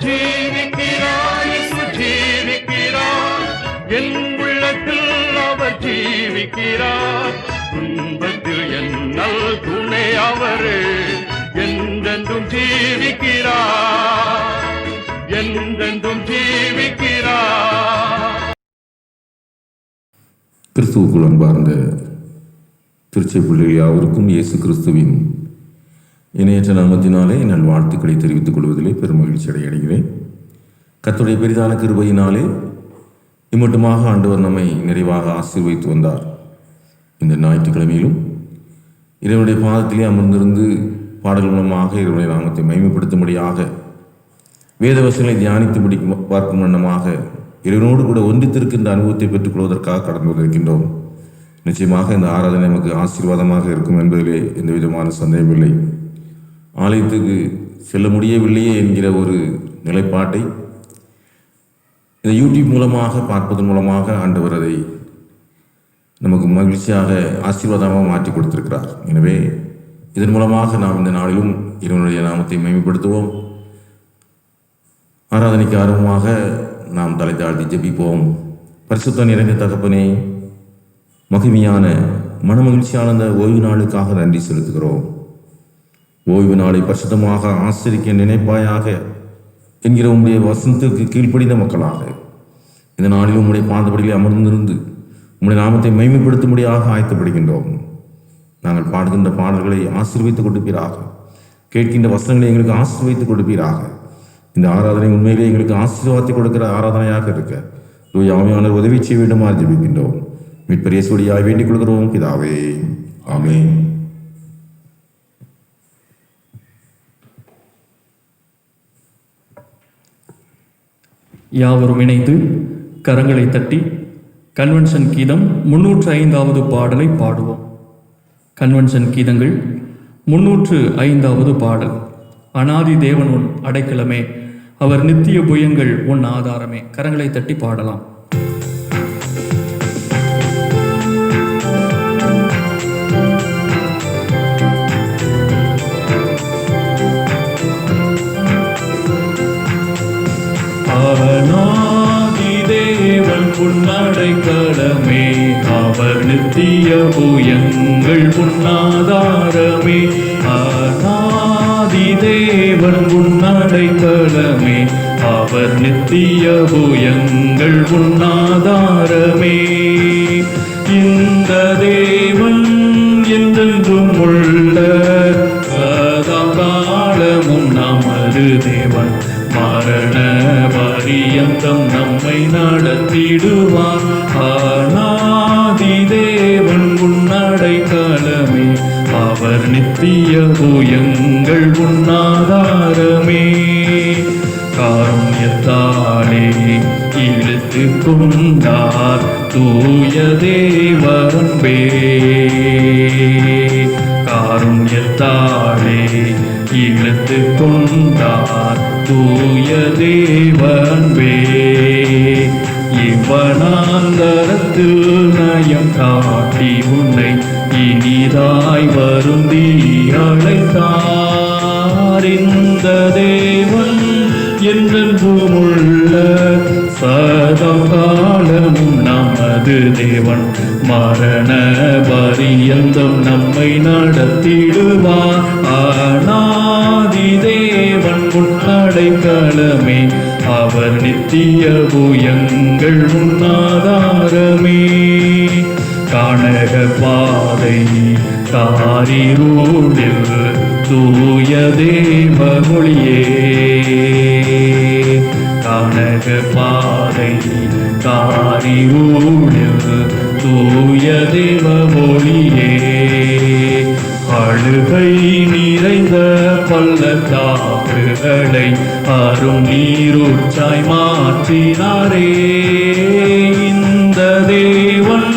ஜீவிக்கிறார், இயேசு ஜீவிக்கிறார், என் உள்ளத்தில் அவர் ஜீவிக்கிறார். துன்பத்தில் என்னல் துணை அவரே, என்றென்றும் ஜீவிக்கிறார், என்றென்றும் ஜீவிக்கிறார். கிறிஸ்துவுக்குள் அன்பார்ந்த திருச்சை பிள்ளைகள் யாவருக்கும் இயேசு கிறிஸ்துவின் இணையற்ற நாமத்தினாலே நல் வாழ்த்துக்களை தெரிவித்துக் கொள்வதிலே பெருமகிழ்ச்சி அடைகிறேன். கர்த்தருடைய பெரிதான கிருபையினாலே இம்மட்டுமாக ஆண்டவர் நம்மை நிறைவாக ஆசீர்வதித்து வந்தார். இந்த ஞாயிற்றுக்கிழமையிலும் இறைவனுடைய பாதத்திலே அமர்ந்திருந்து பாடல் மூலமாக இறைவனுடைய நாமத்தை மகிமைப்படுத்தும்படியாக வேதவசங்களை தியானித்து பார்க்கும் வண்ணமாக இறைவனோடு கூட ஒன்றித்திருக்கின்ற அனுபவத்தை பெற்றுக்கொள்வதற்காக கடந்து வந்திருக்கின்றோம். நிச்சயமாக இந்த ஆராதனை நமக்கு ஆசீர்வாதமாக இருக்கும் என்பதிலே எந்த விதமான சந்தேகமில்லை. ஆலயத்துக்கு செல்ல முடியவில்லையே என்கிற ஒரு நிலைப்பாட்டை இந்த யூடியூப் மூலமாக பார்ப்பதன் மூலமாக ஆண்டவர் அதை நமக்கு மகிழ்ச்சியாக ஆசீர்வாதமாக மாற்றி கொடுத்திருக்கிறார். எனவே இதன் மூலமாக நாம் இந்த நாளிலும் இறைவனுடைய நாமத்தை மேம்படுத்துவோம். ஆராதனைக்கு ஆர்வமாக நாம் தலை தாழ்த்தி ஜெபிப்போம். பரிசுத்த நிறைந்த தகப்பனே, மகிமையான மனமகிழ்ச்சியான அந்த ஓய்வு நாளுக்காக நன்றி செலுத்துகிறோம். ஓய்வு நாளை பரிசுத்தமாக ஆசிரிக்க நினைப்பாயாக என்கிற உம்முடைய வசனத்திற்கு கீழ்ப்படிந்த மக்களாக இந்த நாளில் உம்முடைய பாதப்படியில் அமர்ந்திருந்து உம்முடைய நாமத்தை மகிமைப்படுத்தும்படியாக ஆயத்தப்படுகின்றோம். நாங்கள் பாடுகின்ற பாடல்களை ஆசீர்வதித்துக் கொடுப்பீராக, கேட்கின்ற வசனங்களை எங்களுக்கு ஆசீர்வதித்துக் கொடுப்பீராக. இந்த ஆராதனை உண்மையிலே எங்களுக்கு ஆசீர்வாதத்தை கொடுக்கிற ஆராதனையாக இருக்க தூய ஆவியானவர் உதவி செய்ய வேண்டுமாறு ஜெபிக்கின்றோம். மீட்பர் இயேசுவியாய் வேண்டிக் கொள்கிறோம் பிதாவே, ஆமென். யாவரும் இணைந்து கரங்களை தட்டி கன்வென்ஷன் கீதம் 305வது பாடலை பாடுவோம். கன்வென்ஷன் கீதங்கள் 305வது பாடல். அநாதி தேவன் உன் அடைக்கலமே, அவர் நித்திய புயங்கள் உன் ஆதாரமே. கரங்களை தட்டி பாடலாம். அநாதி தேவன் உன் அடைக்கலமே, அவர் நித்திய புயங்கள் உன் ஆதாரமே. அநாதி தேவன் உன் அடைக்கலமே, அவர் நித்திய புயங்கள் உன் ஆதாரமே. இந்த தேவன் என்றென்றும் உள்ள சதா காலமும் நமது தேவன், மரண பரியந்தம் நம்மை நடத்திடுவார். அநாதி தேவன் உன் அடைக்கலமே, அவர் நித்திய புயங்கள் உன் ஆதாரமே. காருண்யத்தாலே இழுத்து கொண்டார் தூய தேவன்பே, காருண்யத்தாலே இழுத்து கொண்டார் தூய தேவன்பே. இவனாந்தரத்தில் நயம் காட்டி உன்னை இனிதாய் வருந்தி அழைத்தார். இந்த தேவன் என்றென்றும் உள்ள சதா காலமும் நமது தேவன், மரண பரியந்தம் நம்மை நடத்திடுவார். அநாதி தேவன் உன் அடைக்கலமே, அவர் நித்திய புயங்கள் உன் ஆதாரமே. கானக பாதை காரிருளில் தூய தேவ மொழியே, கானக பாதை காரிருளில் தூய தேவ மொழியே. அழுகை நிறைந்த பள்ளத்தாக்குகளை அரும் நீரூற்றாய் மாற்றினாரே. இந்த தேவன்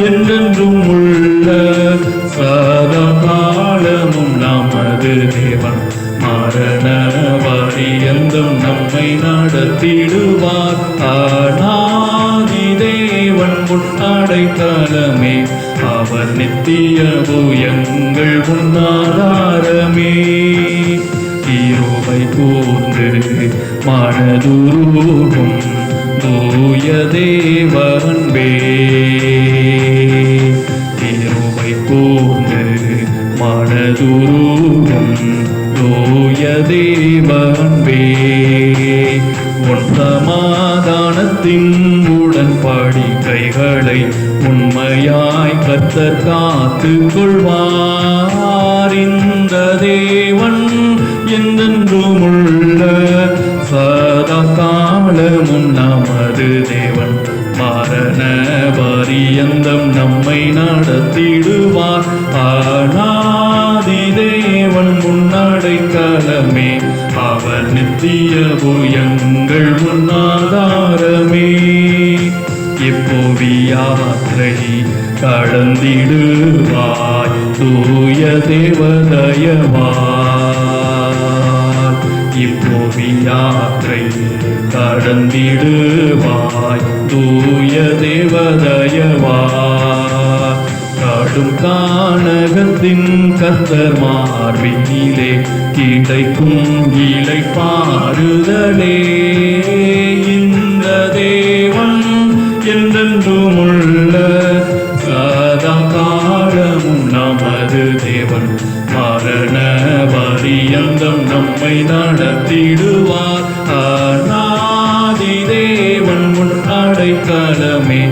என்றென்றும் உள்ள சதா காலமும் நமது தேவன், மரண பரியந்தம் நம்மை நடத்திடுவார். அநாதி தேவன் உன் அடைக்கலமே, அவர் நித்திய புயங்கள் உன் ஆதாரமே. கிருபை கிருபை கூர்ந்து மனதுருகும் தூய தேவ அன்பே, கிருபை கூர்ந்து மனதுருகும் தூய தேவ அன்பே, உன் சமாதானத்தின் உடன்படிக்கைகளை உண்மையாய் கர்த்தர் காத்துக் கொள்வார். இந்த தேவன் என்றென்றுமுள்ள சதா காலமும் நமது தேவன், மரண பரியந்தம் நம்மை நடத்திடுவார். அநாதி தேவன் முன்னடைக்கலமே, அவர் நித்திய புயங்கள் முன்னாதாரமே. இப்போவி யாத்திரை கடந்திடுவாய் தூய தேவதயவாய், இப்போவி யாத்திரை கடந்திடுவாய் தூய தேவதயவாய். காடும் கானகத்தின் கர்த்தர் மார்பினிலே கிடைக்கும் இலை பாருதலே, இந்த தேவன் என்றென்றுமுள்ள சதா காலமும் நமது தேவன், மரண பரியந்தம் நம்மை நடத்திடுவார். அநாதி தேவன் முன்னடைக்கலமே,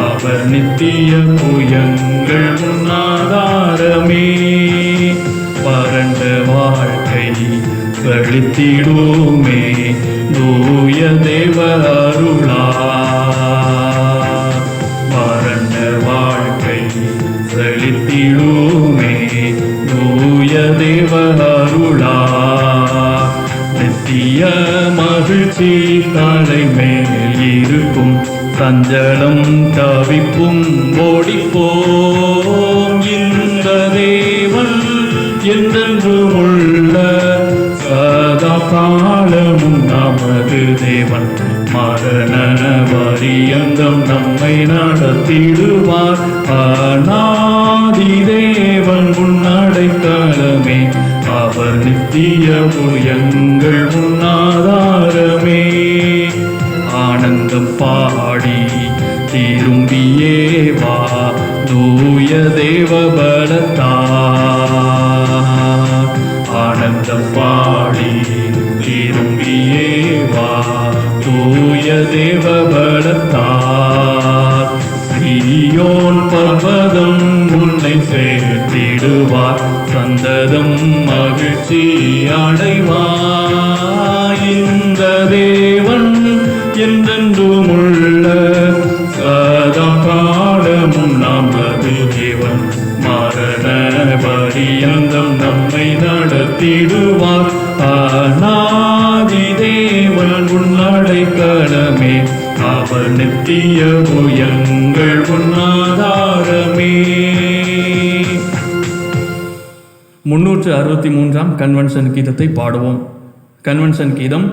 அவர் நித்திய புயங்கள் முன்னாதாரமே. வறண்ட வாழ்க்கை கழித்திடுமே தூய தேவ அருளார், வறண்ட வாழ்க்கை செழித்திடுமே தூய தேவ அருளார். நித்திய மகிழ்ச்சி தலை மேல் இருக்கும், சஞ்சலம் தவிப்பும் ஓடிப்போம். இந்த தேவன் என்றென்றுமுள்ள சதா காலமும் நமது தேவன், மரண பரியந்தம் நம்மை நடத்திடுவார். அநாதி தேவன் முன்னடைக்கலமே, அவர் நித்திய புயங்கள் முன்னாதாரமே. ஆனந்தம் பாடி திரும்பியே வா தூய தேவ பலத்தார், ஆனந்தம் பாடி திரும்பியே வா தூய தேவ பலத்தார். சீயோன் பர்வதம் உன்னை சேர்த்திடுவார், சந்ததம் மகிழ்ச்சி அடைவாய். இந்த தேவன் என்றென்றுமுள்ள சதா காலமும் நமது தேவன், மரண பரியந்தம் நம்மை நடத்திடுவார். அநாதி தேவன் முன்னடைக்கலமே, அவர் நித்திய புயங்கள் முன்னாதாரமே. 363 கன்வென்ஷன் கீதத்தை பாடுவோம். கன்வென்ஷன் கீதம்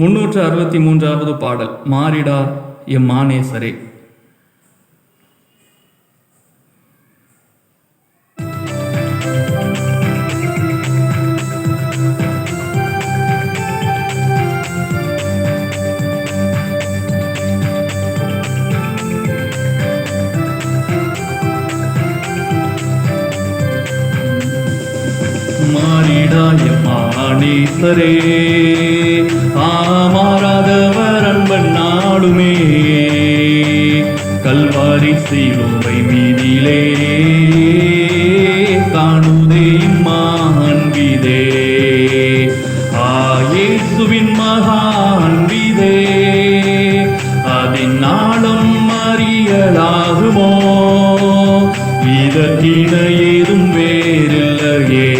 363வது பாடல். மாறிடா எம்மானேசரே. மாறிடாயமானேசரே, ஆமாறாதவர் அன்பன் நாடுமே. கல்வாரி சிலுவை மீதிலே காணுதே இம்மான்பிதே, இயேசுவின் மகான்பிதே. அதன் நாளும் அறியலாகுமோ, இதற்கின ஏதும் வேறில்லையே,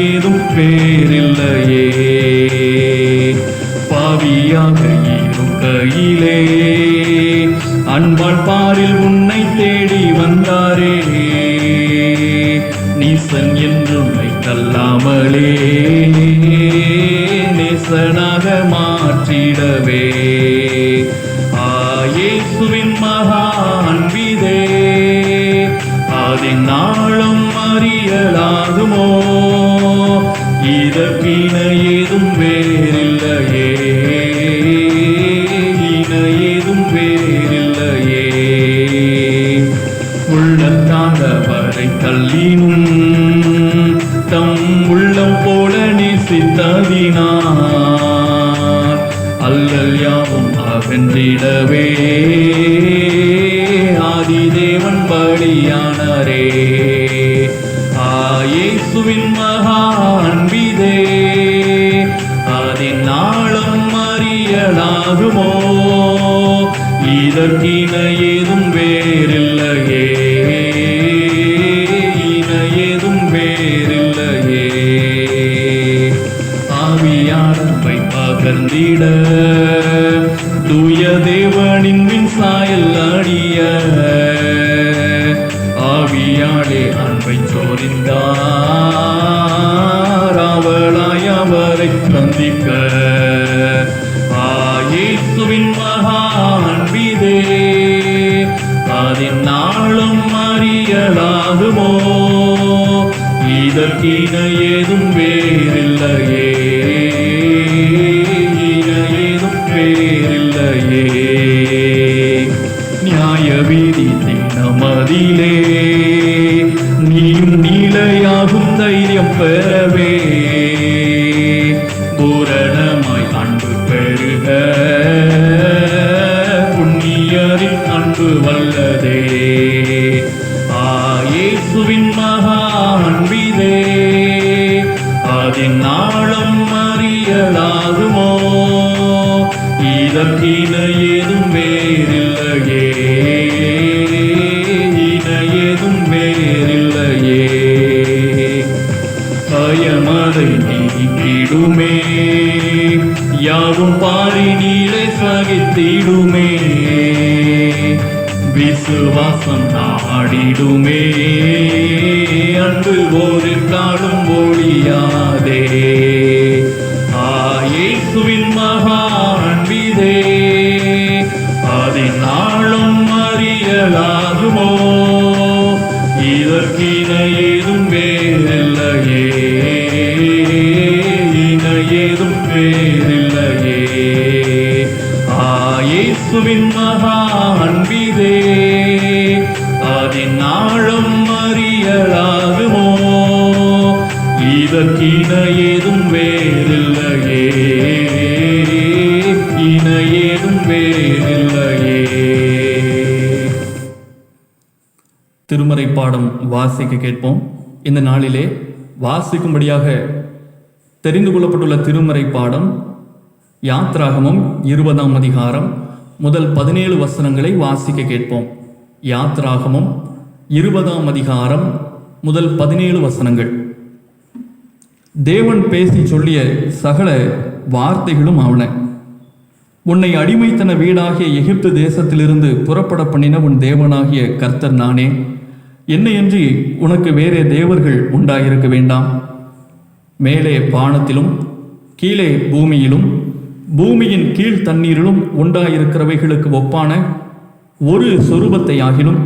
ஏதும் பேரில்லையே. பாவியாக இருக்கையிலே அன்பாள் பாரில் உன்னை தேடி வந்தாரே, நீசன் என்றுன்னை தள்ளாமலே நேசனாக மாற்றிடவே. இயேசுவின் மகான்பிதே, அதன் நாளும் அறியலாகுமோ, இதற்கின ஏதும் வேறில்லையே, இன ஏதும் வேறில்லையே. உள்ளத்தாண்டவரை தள்ளினும் தம் உள்ளம் போல நேசித்ததினார் அல்லல் யாவும் அகன்றிடவே ஆதிதேவன் பலியானரே. இயேசுவின் மகா அன்பிதே அதன் ஆழம் அறியலாகுமோ, இதற்கின ஏதும் வேறில்லையே, இன ஏதும் வேறில்லையே. ஆவியானவை பகர்ந்திட தூய தேவனின் மின்சாயல் அடிய ஆவியாளே அன்பை சோரிந்தார் அவளாய் அவரை சந்திக்க. இயேசுவின் மகா அன்பிதே அதன் நாளும் அறியலாகுமோ, இதற்கின ஏதும் வேறில்லையே, இன ஏதும் வேறில்லையே. நியாய வீதி தினமதிலே நீயும் நீலையாகும் தைரியம் பெறவே பூரணமாய் அன்பு பெருக புண்ணியரின் அன்பு வல்லதே. இயேசுவின் மகா அன்பிதே அதன் ஆழம் அறியலாகுமோ, இதற்கின ஏதும் வேறில்லையே, இன ஏதும் வேறில்லையே. பயமதை நீக்கிடுமே யாவும் பாரி நீரை சகித்திடுமே, விசுவாசம் நாடிடுமே அன்பு ஒரு நாளும் ஒழியாதே. இயேசுவின் மகா அன்பிதே அதன் ஆழம் அறியலாகுமோ, இதற்கின ஏதும் வேறில்லையே, இன ஏதும் வேறில்லையே. இயேசுவின் மகா அன்பிதே அதன் ஆழம் அறியலாகுமோ, இதற்கின ஏதும் வேறில்லையே, இன ஏதும் வேறில்லையே. திருமறை பாடம் வாசிக்க கேட்போம். இந்த நாளிலே வாசிக்கும்படியாக தெரிந்து கொள்ளப்பட்டுள்ள திருமறை பாடம் யாத்ராகமம் 20ஆம் அதிகாரம் முதல் 17 வசனங்களை வாசிக்க கேட்போம். யாத்ராகமம் 20ஆம் அதிகாரம் முதல் 17 வசனங்கள். தேவன் பேசி சொல்லிய சகல வார்த்தைகளும் ஆவன. உன்னை அடிமைத்தன வீடாகிய எகிப்து தேசத்திலிருந்து புறப்பட பண்ணின உன் தேவனாகிய கர்த்தர் நானே. என்னையன்றி உனக்கு வேறே தேவர்கள் உண்டாயிருக்க வேண்டாம். மேலே வானத்திலும் கீழே பூமியிலும் பூமியின் கீழ் தண்ணீரிலும் உண்டாயிருக்கிறவைகளுக்கு ஒப்பான ஒரு சொரூபத்தையாகிலும்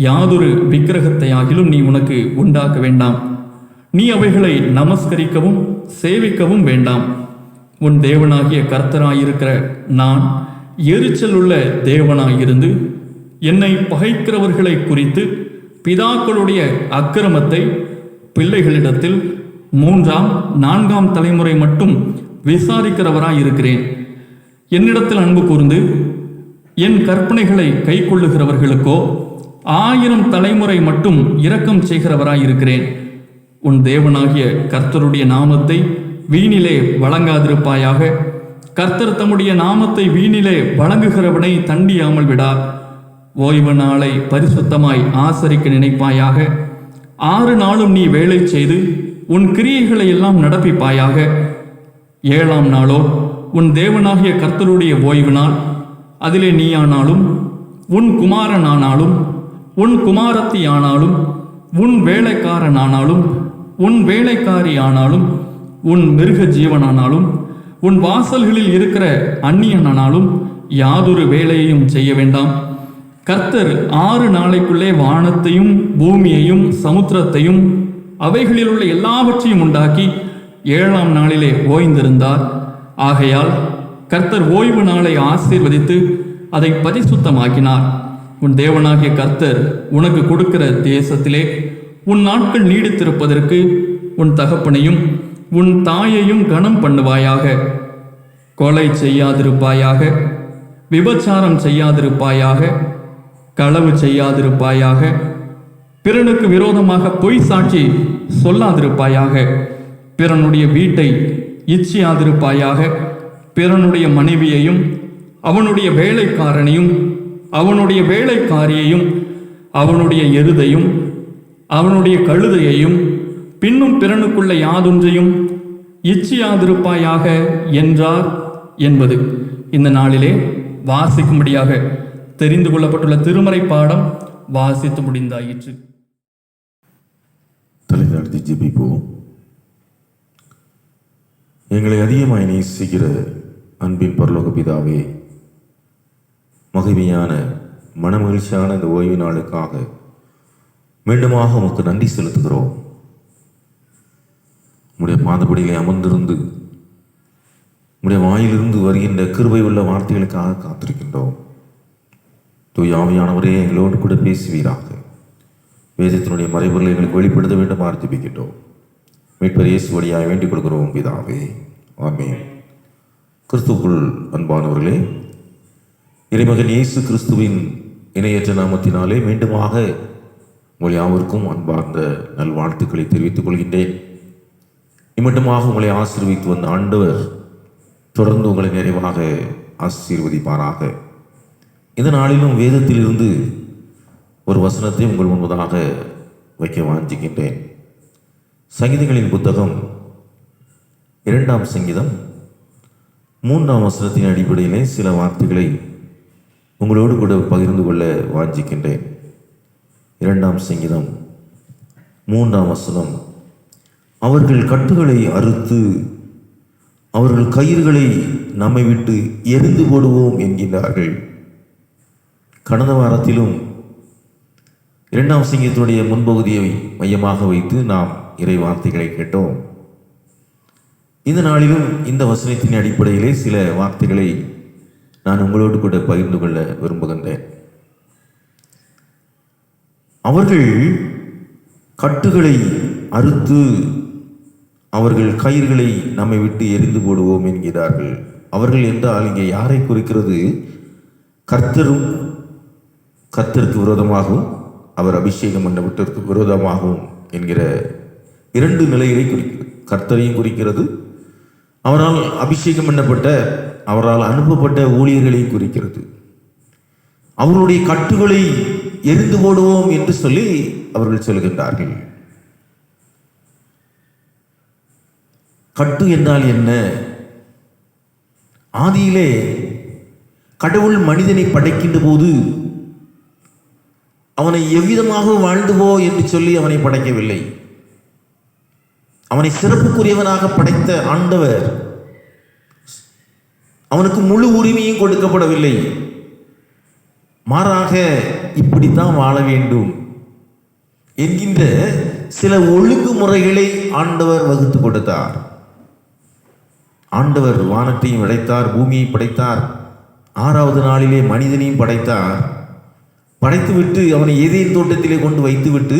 யாதொரு விக்கிரகத்தையாகிலும் நீ உனக்கு உண்டாக்க வேண்டாம். நீ அவைகளை நமஸ்கரிக்கவும் சேவிக்கவும் வேண்டாம். உன் தேவனாகிய கர்த்தராயிருக்கிற நான் எரிச்சல் உள்ள தேவனாயிருந்து என்னை பகைக்கிறவர்களை குறித்து பிதாக்களுடைய அக்கிரமத்தை பிள்ளைகளிடத்தில் 3ஆம் 4ஆம் தலைமுறை மட்டும் விசாரிக்கிறவராயிருக்கிறேன். என்னிடத்தில் அன்பு கூர்ந்து என் கற்பனைகளை கை கொள்ளுகிறவர்களுக்கோ 1000 தலைமுறை மட்டும் இரக்கம் செய்கிறவராயிருக்கிறேன். உன் தேவனாகிய கர்த்தருடைய நாமத்தை வீணிலே வழங்காதிருப்பாயாக. கர்த்தர் தம்முடைய நாமத்தை வீணிலே வழங்குகிறவனை தண்டியாமல் விடார். ஓய்வு நாளை பரிசுத்தமாய் ஆசரிக்க நினைப்பாயாக. 6 நாளும் நீ வேலை செய்து உன் கிரியைகளை எல்லாம் நடப்பிப்பாயாக. 7ஆம் நாளோ உன் தேவனாகிய கர்த்தருடைய ஓய்வு நாள். அதிலே நீயானாலும் உன் குமாரனானாலும் உன் குமாரத்தியானாலும் உன் வேலைக்காரனானாலும் உன் வேலைக்காரியானாலும் உன் மிருக ஜீவனானாலும் உன் வாசல்களில் இருக்கிற அந்நியனானாலும் யாதொரு வேலையையும் செய்ய வேண்டாம். கர்த்தர் 6 நாளைக்குள்ளே வானத்தையும் பூமியையும் சமுத்திரத்தையும் அவைகளில் உள்ள எல்லாவற்றையும் உண்டாக்கி 7ஆம் நாளிலே ஓய்ந்திருந்தார். ஆகையால் கர்த்தர் ஓய்வு நாளை ஆசீர்வதித்து அதை பரிசுத்தமாக்கினார். உன் தேவனாகிய கர்த்தர் உனக்கு கொடுக்கிற தேசத்திலே உன் நாட்கள் நீடித்திருப்பதற்கு உன் தகப்பனையும் உன் தாயையும் கனம் பண்ணுவாயாக. கொலை செய்யாதிருப்பாயாக, விபச்சாரம் செய்யாதிருப்பாயாக, களவு செய்யாதிருப்பாயாக, பிறனுக்கு விரோதமாக பொய் சாட்சி சொல்லாதிருப்பாயாக, பிறனுடைய வீட்டை இச்சியாதிருப்பாயாக, பிறனுடைய மனைவியையும் அவனுடைய வேலைக்காரனையும் அவனுடைய வேலைக்காரியையும் அவனுடைய எருதையும் அவனுடைய கழுதையையும் பின்னும் பிறனுக்குள்ள யாதொன்றையும் இச்சியாதிருப்பாயாக என்றார் என்பது இந்த நாளிலே வாசிக்கும்படியாக தெரிந்து கொள்ளப்பட்டுள்ள திருமறை பாடம் வாசித்து முடிந்தாயிற்று. தலைநடத்தி ஜெபிப்போம். எங்களை அதிகமாய் நேசிக்கிற அன்பின் பரலோக பிதாவே, மகிமையான மனமகிழ்ச்சியான இந்த ஓய்வு நாளுக்காக மீண்டுமாக உமக்கு நன்றி செலுத்துகிறோம். உம்முடைய பாதபடியிலே அமர்ந்திருந்து உம்முடைய வாயிலிருந்து வருகின்ற கிருபை உள்ள வார்த்தைகளுக்காக காத்திருக்கின்றோம். தூய ஆவியானவரே, எங்களோடு கூட பேசுவீராக. வேதத்தினுடைய மறைபொருளை எங்களுக்கு வெளிப்படுத்த வேண்டும் ஆர்த்திப்பிக்கின்றோம். மீட்பர் இயேசு வழியாக வேண்டிக் கொள்கிறோம் பிதாவே, ஆமென். கிறிஸ்துவுக்குள் அன்பானவர்களே, இறைமகன் இயேசு கிறிஸ்துவின் இணையற்ற நாமத்தினாலே மீண்டுமாக உங்கள் யாவருக்கும் அன்பார்ந்த நல்வாழ்த்துக்களை தெரிவித்துக் கொள்கின்றேன். இம்மட்டுமாக உங்களை ஆசீர்வதித்து வந்த ஆண்டவர் தொடர்ந்து உங்களை நிறைவாக ஆசீர்வதிப்பாராக. இந்த நாளிலும் வேதத்திலிருந்து ஒரு வசனத்தை உங்கள் முன்பதாக வைக்க வாஞ்சிக்கின்றேன். சங்கீதங்களின் புத்தகம் 2ஆம் சங்கீதம் 3ஆம் வசனத்தின் அடிப்படையிலே சில வார்த்தைகளை உங்களோடு கூட பகிர்ந்து கொள்ள வாஞ்சிக்கின்றேன். 2ஆம் சங்கீதம் 3ஆம் வசனம், அவர்கள் கட்டுகளை அறுத்து அவர்கள் கயிறுகளை நம்மை விட்டு எரிந்து போடுவோம் என்கிறார்கள். கடந்த வாரத்திலும் 2ஆம் சங்கீதத்துடைய முன்பகுதியை மையமாக வைத்து நாம் இறை வார்த்தைகளை கேட்டோம். இந்த நாளிலும் இந்த வசனத்தின் அடிப்படையிலே சில வார்த்தைகளை நான் உங்களோடு கூட பகிர்ந்து கொள்ள விரும்புகின்றேன். அவர்கள் கட்டுகளை அறுத்து அவர்கள் கயிறுகளை நம்மை விட்டு எரிந்து போடுவோம் என்கிறார்கள். அவர்கள் என்றால் இங்கே யாரை குறிக்கிறது? கர்த்தருக்கு விரோதமாகவும் அவர் அபிஷேகம் பண்ணப்பட்டதற்கு விரோதமாகவும் என்கிற 2 நிலைகளை குறிக்கிறது. கர்த்தரையும் குறிக்கிறது, அவரால் அபிஷேகம் பண்ணப்பட்ட அவரால் அனுப்பப்பட்ட ஊழியர்களை குறிக்கிறது. அவர்களுடைய கட்டுகளை எரிந்து போடுவோம் என்று சொல்லி அவர்கள் சொல்கின்றார்கள். கட்டு என்றால் என்ன? ஆதியிலே கடவுள் மனிதனை படைக்கின்ற போது அவனை எவ்விதமாக வாழ்ந்து போ என்று சொல்லி அவனை படைக்கவில்லை. அவனை சிறப்புக்குரியவனாக படைத்த ஆண்டவர் அவனுக்கு முழு உரிமையும் கொடுக்கப்படவில்லை. மாறாக இப்படித்தான் வாழ வேண்டும் என்கின்ற சில ஒழுங்குமுறைகளை ஆண்டவர் வகுத்து கொடுத்தார். ஆண்டவர் வானத்தையும் படைத்தார், பூமியை படைத்தார், 6வது நாளிலே மனிதனையும் படைத்தார். படைத்துவிட்டு அவனை ஏதேன் தோட்டத்திலே கொண்டு வைத்துவிட்டு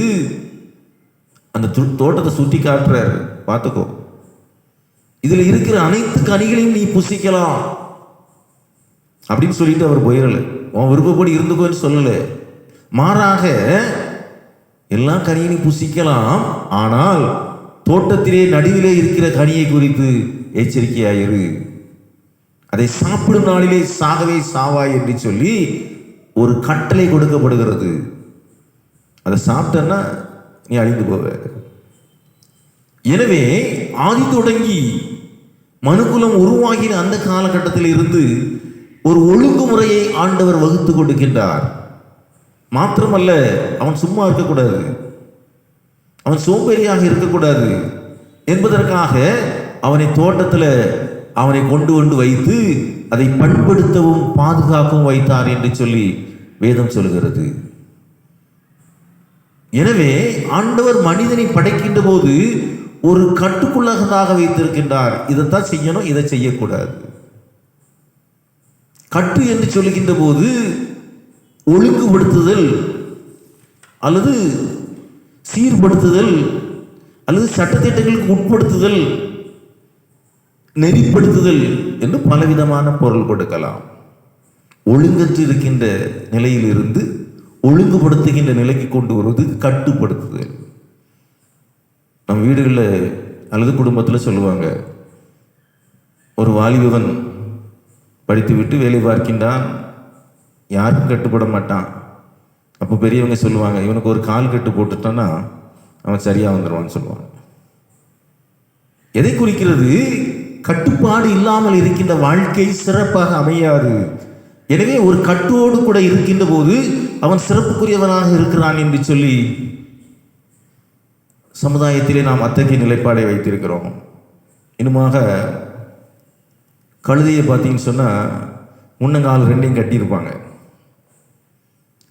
அந்த தோட்டத்தை சுற்றி காட்டுறார். பார்த்துக்கோ, இதுல இருக்கிற அனைத்து கனிகளையும் நீ புசிக்கலாம் அப்படின்னு சொல்லிட்டு அவர் போயிடல. உன் விருப்பப்படி இருந்துக்கோன்னு சொல்லல. மாறாக எல்லா கனியும் நீ புசிக்கலாம், ஆனால் தோட்டத்திலே நடுவிலே இருக்கிற கனியை குறித்து எச்சரிக்கையாயிரு. அதை சாப்பிடும் நாளிலே சாகவே சாவாய் என்று சொல்லி ஒரு கட்டளை கொடுக்கப்படுகிறது. அதை சாப்பிட்டன்னா நீ அழிந்து போவ. எனவே ஆதி தொடங்கி மனுக்குலம் உருவாகின அந்த காலகட்டத்தில் இருந்து ஒரு ஒழுங்குமுறையை ஆண்டவர் வகுத்து கொடுக்கின்றார். மாத்திரமல்ல, அவன் சும்மா இருக்கக்கூடாது, அவன் சோம்பேறியாக இருக்கக்கூடாது என்பதற்காக அவனை தோட்டத்தில் அவனை கொண்டு வைத்து அதை பண்படுத்தவும் பாதுகாக்கவும் வைத்தார் என்று சொல்லி வேதம் சொல்கிறது. எனவே ஆண்டவர் மனிதனை படைக்கின்ற போது ஒரு கட்டுக்குள்ளதாக வைத்திருக்கின்றார். இதைத்தான் செய்யணும், இதை செய்யக்கூடாது. கட்டு என்று சொல்லுகின்ற போது ஒழுங்குபடுத்துதல் அல்லது சீர்படுத்துதல் அல்லது சட்டத்திட்டங்களுக்கு உட்படுத்துதல், நெறிப்படுத்துதல் என்று பலவிதமான பொருள் கொடுக்கலாம். ஒழுங்கற்று இருக்கின்ற நிலையிலிருந்து ஒழுங்குபடுத்துகின்ற நிலைக்கு கொண்டு வருவது கட்டுப்படுத்துதல். நம் வீடுகளில் அல்லது குடும்பத்தில் சொல்லுவாங்க, ஒரு வாலிபவன் படித்துவிட்டு வேலை பார்க்கின்றான், யாருக்கும் கட்டுப்பட மாட்டான். அப்போ பெரியவங்க சொல்லுவாங்க, இவனுக்கு ஒரு கால் கட்டு போட்டுட்டான்னா அவன் சரியாக வந்துடுவான்னு சொல்லுவாங்க. எதை குறிக்கிறது? கட்டுப்பாடு இல்லாமல் இருக்கின்ற வாழ்க்கை சிறப்பாக அமையாது. எனவே ஒரு கட்டோடு கூட இருக்கின்ற போது அவன் சிறப்புக்குரியவனாக இருக்கிறான் என்று சொல்லி சமுதாயத்திலே நாம் அத்தகைய நிலைப்பாடை வைத்திருக்கிறோம். இன்னுமாக கழுதையை பார்த்தீங்கன்னு சொன்னால் முன்னங்கால் ரெண்டையும் கட்டியிருப்பாங்க.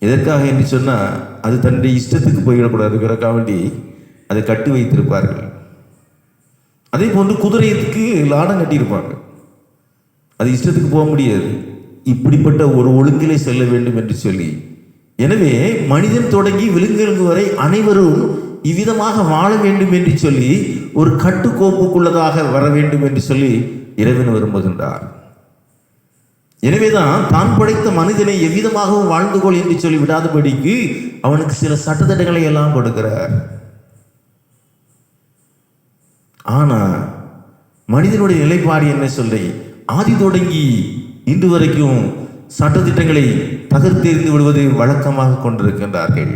எதற்காக என்று சொன்னால் அது தன்னுடைய இஷ்டத்துக்கு போயிடக்கூடாதுங்கிறக்காக வேண்டி அதை கட்டி வைத்திருப்பார்கள். அதே போன்று குதிரைக்கு லாடம் கட்டியிருப்பாங்க, அது இஷ்டத்துக்கு போக முடியாது. இப்படிப்பட்ட ஒரு ஒழுங்கிலே செல்ல வேண்டும் என்று சொல்லி, எனவே மனிதன் தொடங்கி விலங்குகள் வரை அனைவரும் இவ்விதமாக வாழ வேண்டும் என்று சொல்லி ஒரு கட்டுக்கோப்புக்குள்ளதாக வர வேண்டும் என்று சொல்லி இறைவன் விரும்புகின்றார். எனவேதான் தான் படைத்த மனிதனை எவ்விதமாகவும் வாழ்ந்து கொள் என்று சொல்லி விடாதபடிக்கு அவனுக்கு சில சட்டத்திட்டங்களை எல்லாம் கொடுக்கிறார். ஆனா மனிதனுடைய நிலைப்பாடு என்ன சொல்லி, ஆதி தொடங்கி இன்று வரைக்கும் சட்டத்திட்டங்களை தகர்த்தெறிந்து விடுவது வழக்கமாக கொண்டிருக்கின்றார்கள்.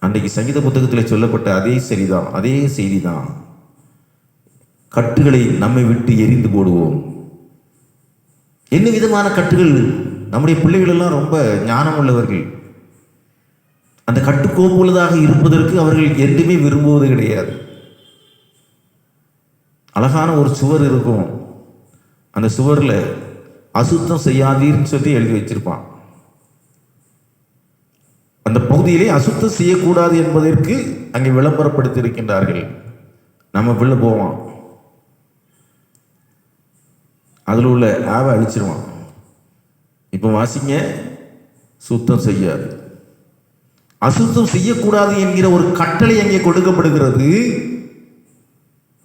அன்றைக்கு சங்கீத புத்தகத்தில் சொல்லப்பட்ட அதே செய்திதான். கட்டுகளை நம்மை விட்டு எரிந்து போடுவோம். என்ன விதமான கட்டுகள்? நம்முடைய பிள்ளைகள் எல்லாம் ரொம்ப ஞானம் உள்ளவர்கள். அந்த கட்டுக்கோப்புள்ளதாக இருப்பதற்கு அவர்கள் என்றுமே விரும்புவது கிடையாது. அழகான ஒரு சுவர் இருக்கும், அந்த சுவரில் அசுத்தம் செய்யாதீர்னு சொல்லி எழுதி வச்சிருப்பான். அந்த பகுதியிலே அசுத்தம் செய்யக்கூடாது என்பதற்கு அங்கே விளம்பரப்படுத்தி இருக்கின்றார்கள். நம்ம பிள்ளை போவான், அதில் உள்ள ஆவை அழிச்சிருவான். இப்போ வாசிங்க, சுத்தம் செய்யாது, அசுத்தம் செய்யக்கூடாது என்கிற ஒரு கட்டளை அங்கே கொடுக்கப்படுகிறது.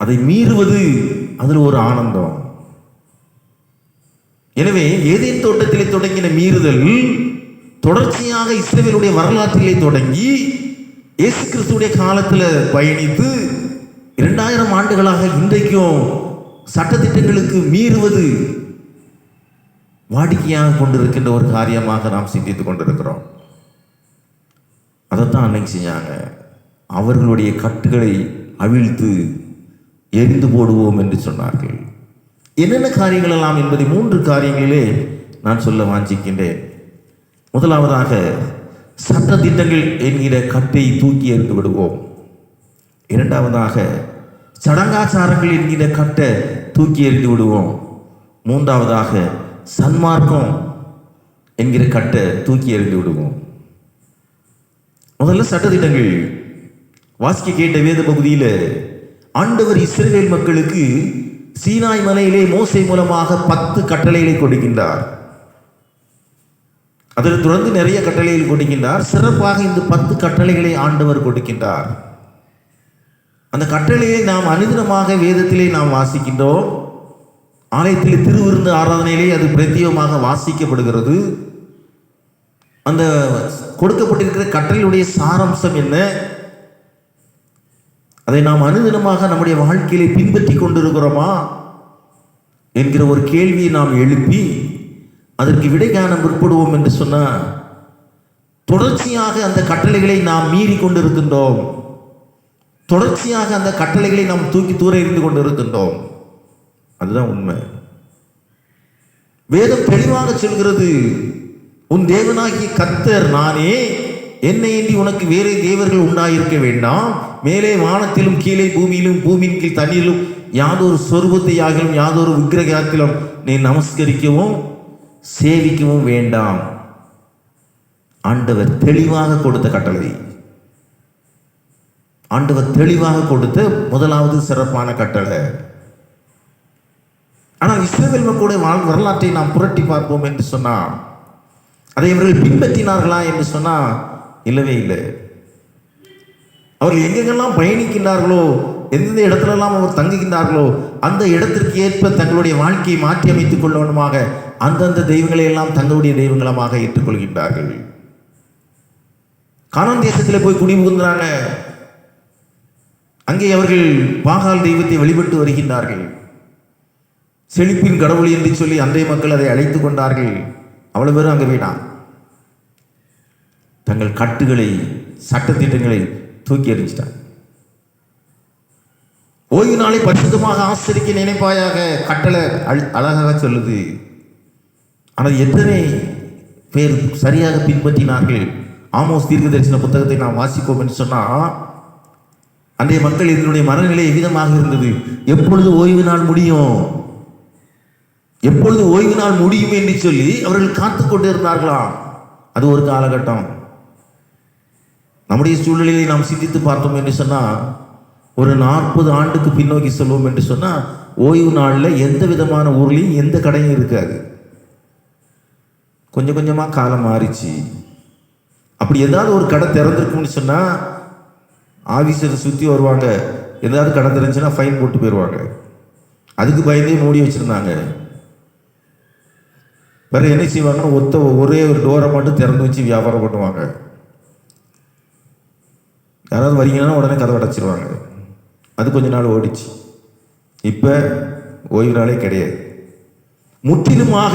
அதை மீறுவது அதில் ஒரு ஆனந்தம். எனவே ஏதேன் தோட்டத்திலே தொடங்கின மீறுதல் தொடர்ச்சியாக இஸ்ரவேலுடைய வரலாற்றிலே தொடங்கி இயேசு கிறிஸ்துடைய காலத்தில் பயணித்து 2000 ஆண்டுகளாக இன்றைக்கும் சட்டத்திட்டங்களுக்கு மீறுவது வாடிக்கையாக கொண்டிருக்கின்ற ஒரு காரியமாக நாம் சிந்தித்துக் கொண்டிருக்கிறோம். அதைத்தான் அன்னைக்கு செஞ்சாங்க. அவர்களுடைய கட்டுகளை அவிழ்த்து எரிந்து போடுவோம் என்று சொன்னார்கள். என்னென்ன காரியங்கள் எல்லாம் என்பதை 3 காரியங்களிலே நான் சொல்ல வாஞ்சிக்கின்றேன். முதலாவதாக, சட்டத்திட்டங்கள் என்கிற கட்டை தூக்கி எறிந்து விடுவோம். இரண்டாவதாக, சடங்காச்சாரங்கள் என்கிற கட்டை தூக்கி எறிந்து விடுவோம். மூன்றாவதாக, சன்மார்க்கம் என்கிற கட்டை தூக்கி எறிந்து விடுவோம். முதல்ல சட்டத்திட்டங்கள். வாசிக்க கேட்ட வேத பகுதியில் ஆண்டவர் இஸ்ரவேல் மக்களுக்கு சீனாய் மலையிலே மோசே மூலமாக 10 கட்டளைகளை கொடுக்கின்றார். அதில் தொடர்ந்து நிறைய கட்டளைகள் கொடுக்கின்றார். சிறப்பாக இந்த 10 கட்டளைகளை ஆண்டவர் கொடுக்கின்றார். அந்த கட்டளையை நாம் அனுதினமாக வேதத்திலே நாம் வாசிக்கின்றோம். ஆலயத்திலே திருவிருந்து ஆராதனையிலே அது பிரத்யேகமாக வாசிக்கப்படுகிறது. அந்த கொடுக்கப்பட்டிருக்கிற கட்டளையுடைய சாராம்சம் என்ன, அதை நாம் அனுதினமாக நம்முடைய வாழ்க்கையிலே பின்பற்றி கொண்டிருக்கிறோமா என்கிற ஒரு கேள்வியை நாம் எழுப்பி அதற்கு விடை காண முற்படுவோம் என்று சொன்னால், தொடர்ச்சியாக அந்த கட்டளைகளை நாம் மீறி கொண்டிருக்கின்றோம். தொடர்ச்சியாக அந்த கட்டளைகளை நாம் தூக்கி தூர எறிந்து கொண்டிருக்கின்றோம். அதுதான் உண்மை. வேதம் தெளிவாக சொல்கிறது, உன் தேவனாகிய கர்த்தர் நானே, என்னையின்றி உனக்கு வேறே தேவர்கள் உண்டாயிருக்க வேண்டாம். மேலே வானத்திலும் கீழே பூமியிலும் பூமியின் கீழ் தண்ணீரிலும் யாதொரு சொரூபத்தையாகிலும் யாதொரு விக்கிரகத்திலும் நீ நமஸ்கரிக்கவும் சேவிக்கவும் வேண்டாம். ஆண்டவர் தெளிவாக கொடுத்த கட்டளை. ஆண்டவர் தெளிவாக கொடுத்த முதலாவது சிறப்பான கட்டளை. ஆனால் இஸ்ரவேல் மக்களுடைய வரலாற்றை நாம் புரட்டி பார்ப்போம் என்று சொன்னால், அதை இவர்கள் பின்பற்றினார்களா என்று சொன்னால் இல்லவே இல்லை. அவர்கள் எங்கெங்கெல்லாம் பயணிக்கின்றார்களோ, எந்தெந்த இடத்துலெல்லாம் அவர் தங்குகின்றார்களோ, அந்த இடத்திற்கு ஏற்ப தங்களுடைய வாழ்க்கையை மாற்றி அமைத்துக் கொள்ளவனுமாக அந்தந்த தெய்வங்களை எல்லாம் தங்களுடைய தெய்வங்களமாக ஏற்றுக்கொள்கின்றார்கள். கானான் தேசத்தில் போய் குடிபுகுந்தாங்க. அங்கே அவர்கள் பாகால் தெய்வத்தை வழிபட்டு வருகின்றார்கள். செழிப்பின் கடவுள் என்று சொல்லி அன்றைய மக்கள் அதை அழைத்து கொண்டார்கள். அவ்வளவு பேரும் அங்கே வேண்டாம். தங்கள் கட்டுகளை, சட்டத்திட்டங்களை தூக்கி எறிஞ்சிட்டாங்க. ஓய்வு நாளை பரிசுத்தமாக ஆசரிக்க நினைப்பாயாக கட்டளை அழகாக சொல்லுது. ஆனால் எத்தனை பேர் சரியாக பின்பற்றினார்கள்? ஆமோஸ் தீர்க்க தரிசன புத்தகத்தை நாம் வாசிப்போம் என்று சொன்னால், அன்றைய மக்கள் இதனுடைய மனநிலை எவ்விதமாக இருந்தது? எப்பொழுது ஓய்வு நாள் முடியும், எப்பொழுது ஓய்வு நாள் முடியும் என்று சொல்லி அவர்கள் காத்து கொண்டு இருந்தார்களாம். அது ஒரு காலகட்டம். நம்முடைய சூழ்நிலையை நாம் சிந்தித்து பார்த்தோம் என்று சொன்னால், ஒரு 40 ஆண்டுக்கு பின்னோக்கி செல்வோம் என்று சொன்னால், ஓய்வு நாளில் எந்த விதமான ஊர்லேயும் எந்த கடையும் இருக்காது. கொஞ்சம் கொஞ்சமாக காலம் மாறிச்சு. அப்படி ஏதாவது ஒரு கடை திறந்திருக்கும்னு சொன்னால் ஆஃபீஸர் சுற்றி வருவாங்க. ஏதாவது கடை திறந்துச்சுன்னா ஃபைன் போட்டு போயிடுவாங்க. அதுக்கு பயந்தே மூடி வச்சுருந்தாங்க. வேறு என்ன செய்வாங்கன்னா, ஒரே ஒரு டோரை மட்டும் திறந்து வச்சு வியாபாரம் பண்ணுவாங்க. யாராவது வரீங்கன்னா உடனே கதவை அடைச்சிருவாங்க. அது கொஞ்ச நாள் ஓடிச்சு. இப்போ ஓய்வு நாளே கிடையாது. முற்றிலுமாக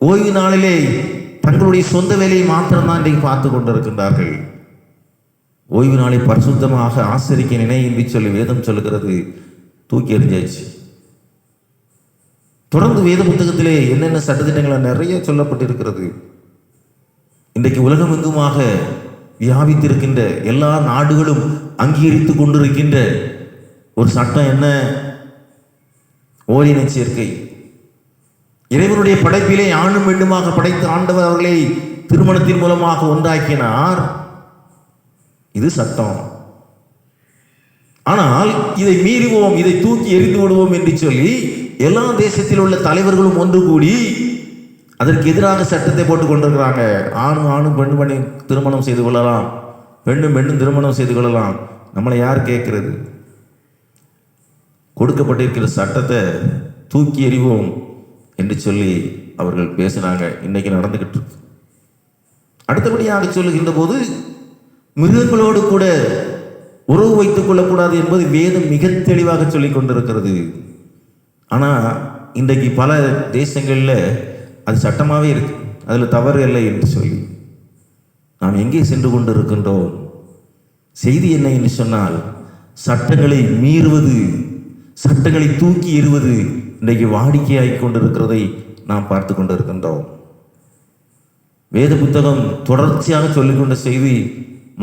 ஓய்வு நாளிலே தங்களுடைய சொந்த வேலையை மாத்திரம்தான் இன்றைக்கு பார்த்து கொண்டிருக்கின்றார்கள். ஓய்வு நாளை பரிசுத்தமாக ஆசரிக்க நினை என்று சொல்லி வேதம் சொல்லுகிறது. தூக்கி எறிஞ்சாச்சு. தொடர்ந்து வேத புத்தகத்திலே என்னென்ன சட்டத்திட்டங்கள் நிறைய சொல்லப்பட்டிருக்கிறது. இன்றைக்கு உலகமெங்குமாக வியாபித்திருக்கின்ற எல்லா நாடுகளும் அங்கீகரித்து கொண்டிருக்கின்ற ஒரு சட்டம் என்ன? ஓரின சேர்க்கை. இறைவனுடைய படைப்பிலே ஆணும் பெண்ணுமாக படைத்த ஆண்டவர் அவர்களை திருமணத்தின் மூலமாக ஒன்றாக்கினார். இது சட்டம். ஆனால் இதை மீறுவோம், இதை தூக்கி எறிந்து விடுவோம் என்று சொல்லி எல்லா தேசத்தில் உள்ள தலைவர்களும் ஒன்று கூடி அதற்கு எதிராக சட்டத்தை போட்டு கொண்டிருக்கிறாங்க. ஆணும் பெண்ணு பண்ணி திருமணம் செய்து கொள்ளலாம், பெண்ணும் திருமணம் செய்து கொள்ளலாம். நம்மளை யார் கேட்கிறது? கொடுக்கப்பட்டிருக்கிற சட்டத்தை தூக்கி எறிவோம் என்று சொல்லி அவர்கள் பேசினாங்க. இன்னைக்கு நடந்துகிட்டு இருக்கு. அடுத்தபடியாக சொல்லுகின்ற போது, மிருகங்களோடு கூட உறவு வைத்துக் கொள்ளக்கூடாது என்பது வேதம் மிக தெளிவாக சொல்லி கொண்டிருக்கிறது. ஆனால் இன்றைக்கு பல தேசங்களில் அது சட்டமாகவே இருக்கு. அதில் தவறு இல்லை என்று சொல்லி நாம் எங்கே சென்று கொண்டு இருக்கின்றோம்? செய்தி என்ன என்று சொன்னால், சட்டங்களை மீறுவது, சட்டங்களை தூக்கி எறிவது இன்றைக்கு வாடிக்கையாகி கொண்டிருக்கிறதை நாம் பார்த்து கொண்டு இருக்கின்றோம். வேத புத்தகம் தொடர்ச்சியாக சொல்லிக்கொண்ட செய்தி,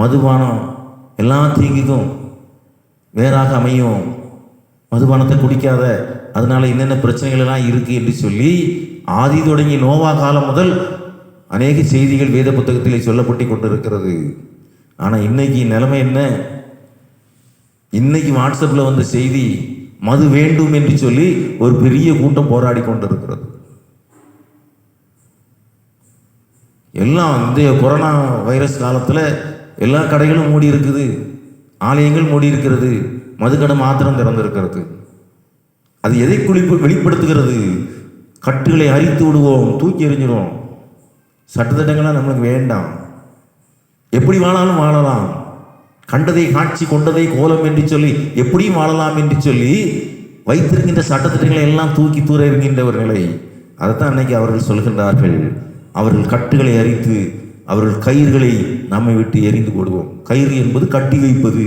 மதுபானம் எல்லா தீங்குக்கும் வேறாக அமையும். மதுபானத்தை குடிக்காத, அதனால என்னென்ன பிரச்சனைகள் எல்லாம் இருக்கு என்று சொல்லி ஆதி தொடங்கி நோவா காலம் முதல் அநேக செய்திகள் வேத புத்தகத்திலே சொல்லப்பட்டு கொண்டிருக்கிறது. ஆனால் இன்னைக்கு நிலைமை என்ன? இன்னைக்கு வாட்ஸ்அப்பில் வந்த செய்தி, மது வேண்டும் என்று சொல்லி ஒரு பெரிய கூட்டம் போராடி கொண்டிருக்கிறது. எல்லாம் இந்த கொரோனா வைரஸ் காலத்தில் எல்லா கடைகளும் மூடி இருக்குது, ஆலயங்கள் மூடி இருக்கிறது, மதுக்கடை மாத்திரம் திறந்திருக்கிறது. அது எதை வெளிப்படுத்துகிறது? கட்டுகளை அரித்து விடுவோம், தூக்கி எறிஞ்சிடும். சட்டத்திட்டங்கள்லாம் நம்மளுக்கு வேண்டாம். எப்படி வாழாலும் வாழலாம், கண்டதை காட்சி கொண்டதை கோலம் என்று சொல்லி எப்படியும் வாழலாம் என்று சொல்லி வைத்திருக்கின்ற சட்டத்திட்டங்களை எல்லாம் தூக்கி தூர இருக்கின்ற ஒரு நிலை. அதைத்தான் அன்னைக்கு அவர்கள் சொல்கின்றார்கள். அவர்கள் கட்டுகளை அரித்து அவர்கள் கயிறுகளை நம்மை விட்டு எறிந்து போடுவோம். கயிறு என்பது கட்டி வைப்பது,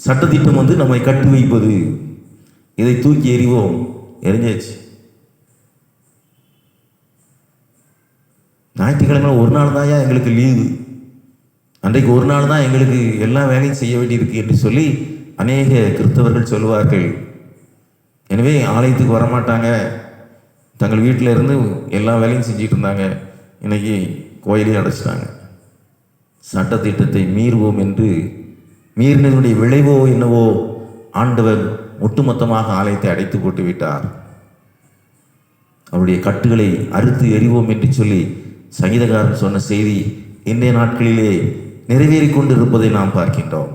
சட்டத்திட்டம் வந்து நம்மை கட்டி வைப்பது. இதை தூக்கி எறிவோம். எரிஞ்சாச்சு. ஞாயிற்றுக்கிழமை ஒரு நாள் தான் எங்களுக்கு லீவு, அன்றைக்கு ஒரு நாள் தான் எங்களுக்கு எல்லா வேலையும் செய்ய வேண்டியிருக்கு என்று சொல்லி அநேக கிறிஸ்தவர்கள் சொல்லுவார்கள். எனவே ஆலயத்துக்கு வரமாட்டாங்க, தங்கள் வீட்டில் இருந்து எல்லா வேலையும் செஞ்சுட்டு இருந்தாங்க. இன்னைக்கு கோயிலே அடைச்சிட்டாங்க. சட்டத்திட்டத்தை மீறுவோம் என்று மீறினதனுடைய விளைவோ என்னவோ ஆண்டவர் ஒட்டுமொத்தமாக ஆலயத்தை அடைத்து போட்டு விட்டார். அவருடைய கட்டுகளை அறுத்து எறிவோம் என்று சொல்லி சங்கீதக்காரன் சொன்ன செய்தி இன்றைய நாட்களிலே நிறைவேறி கொண்டிருப்பதை நாம் பார்க்கின்றோம்.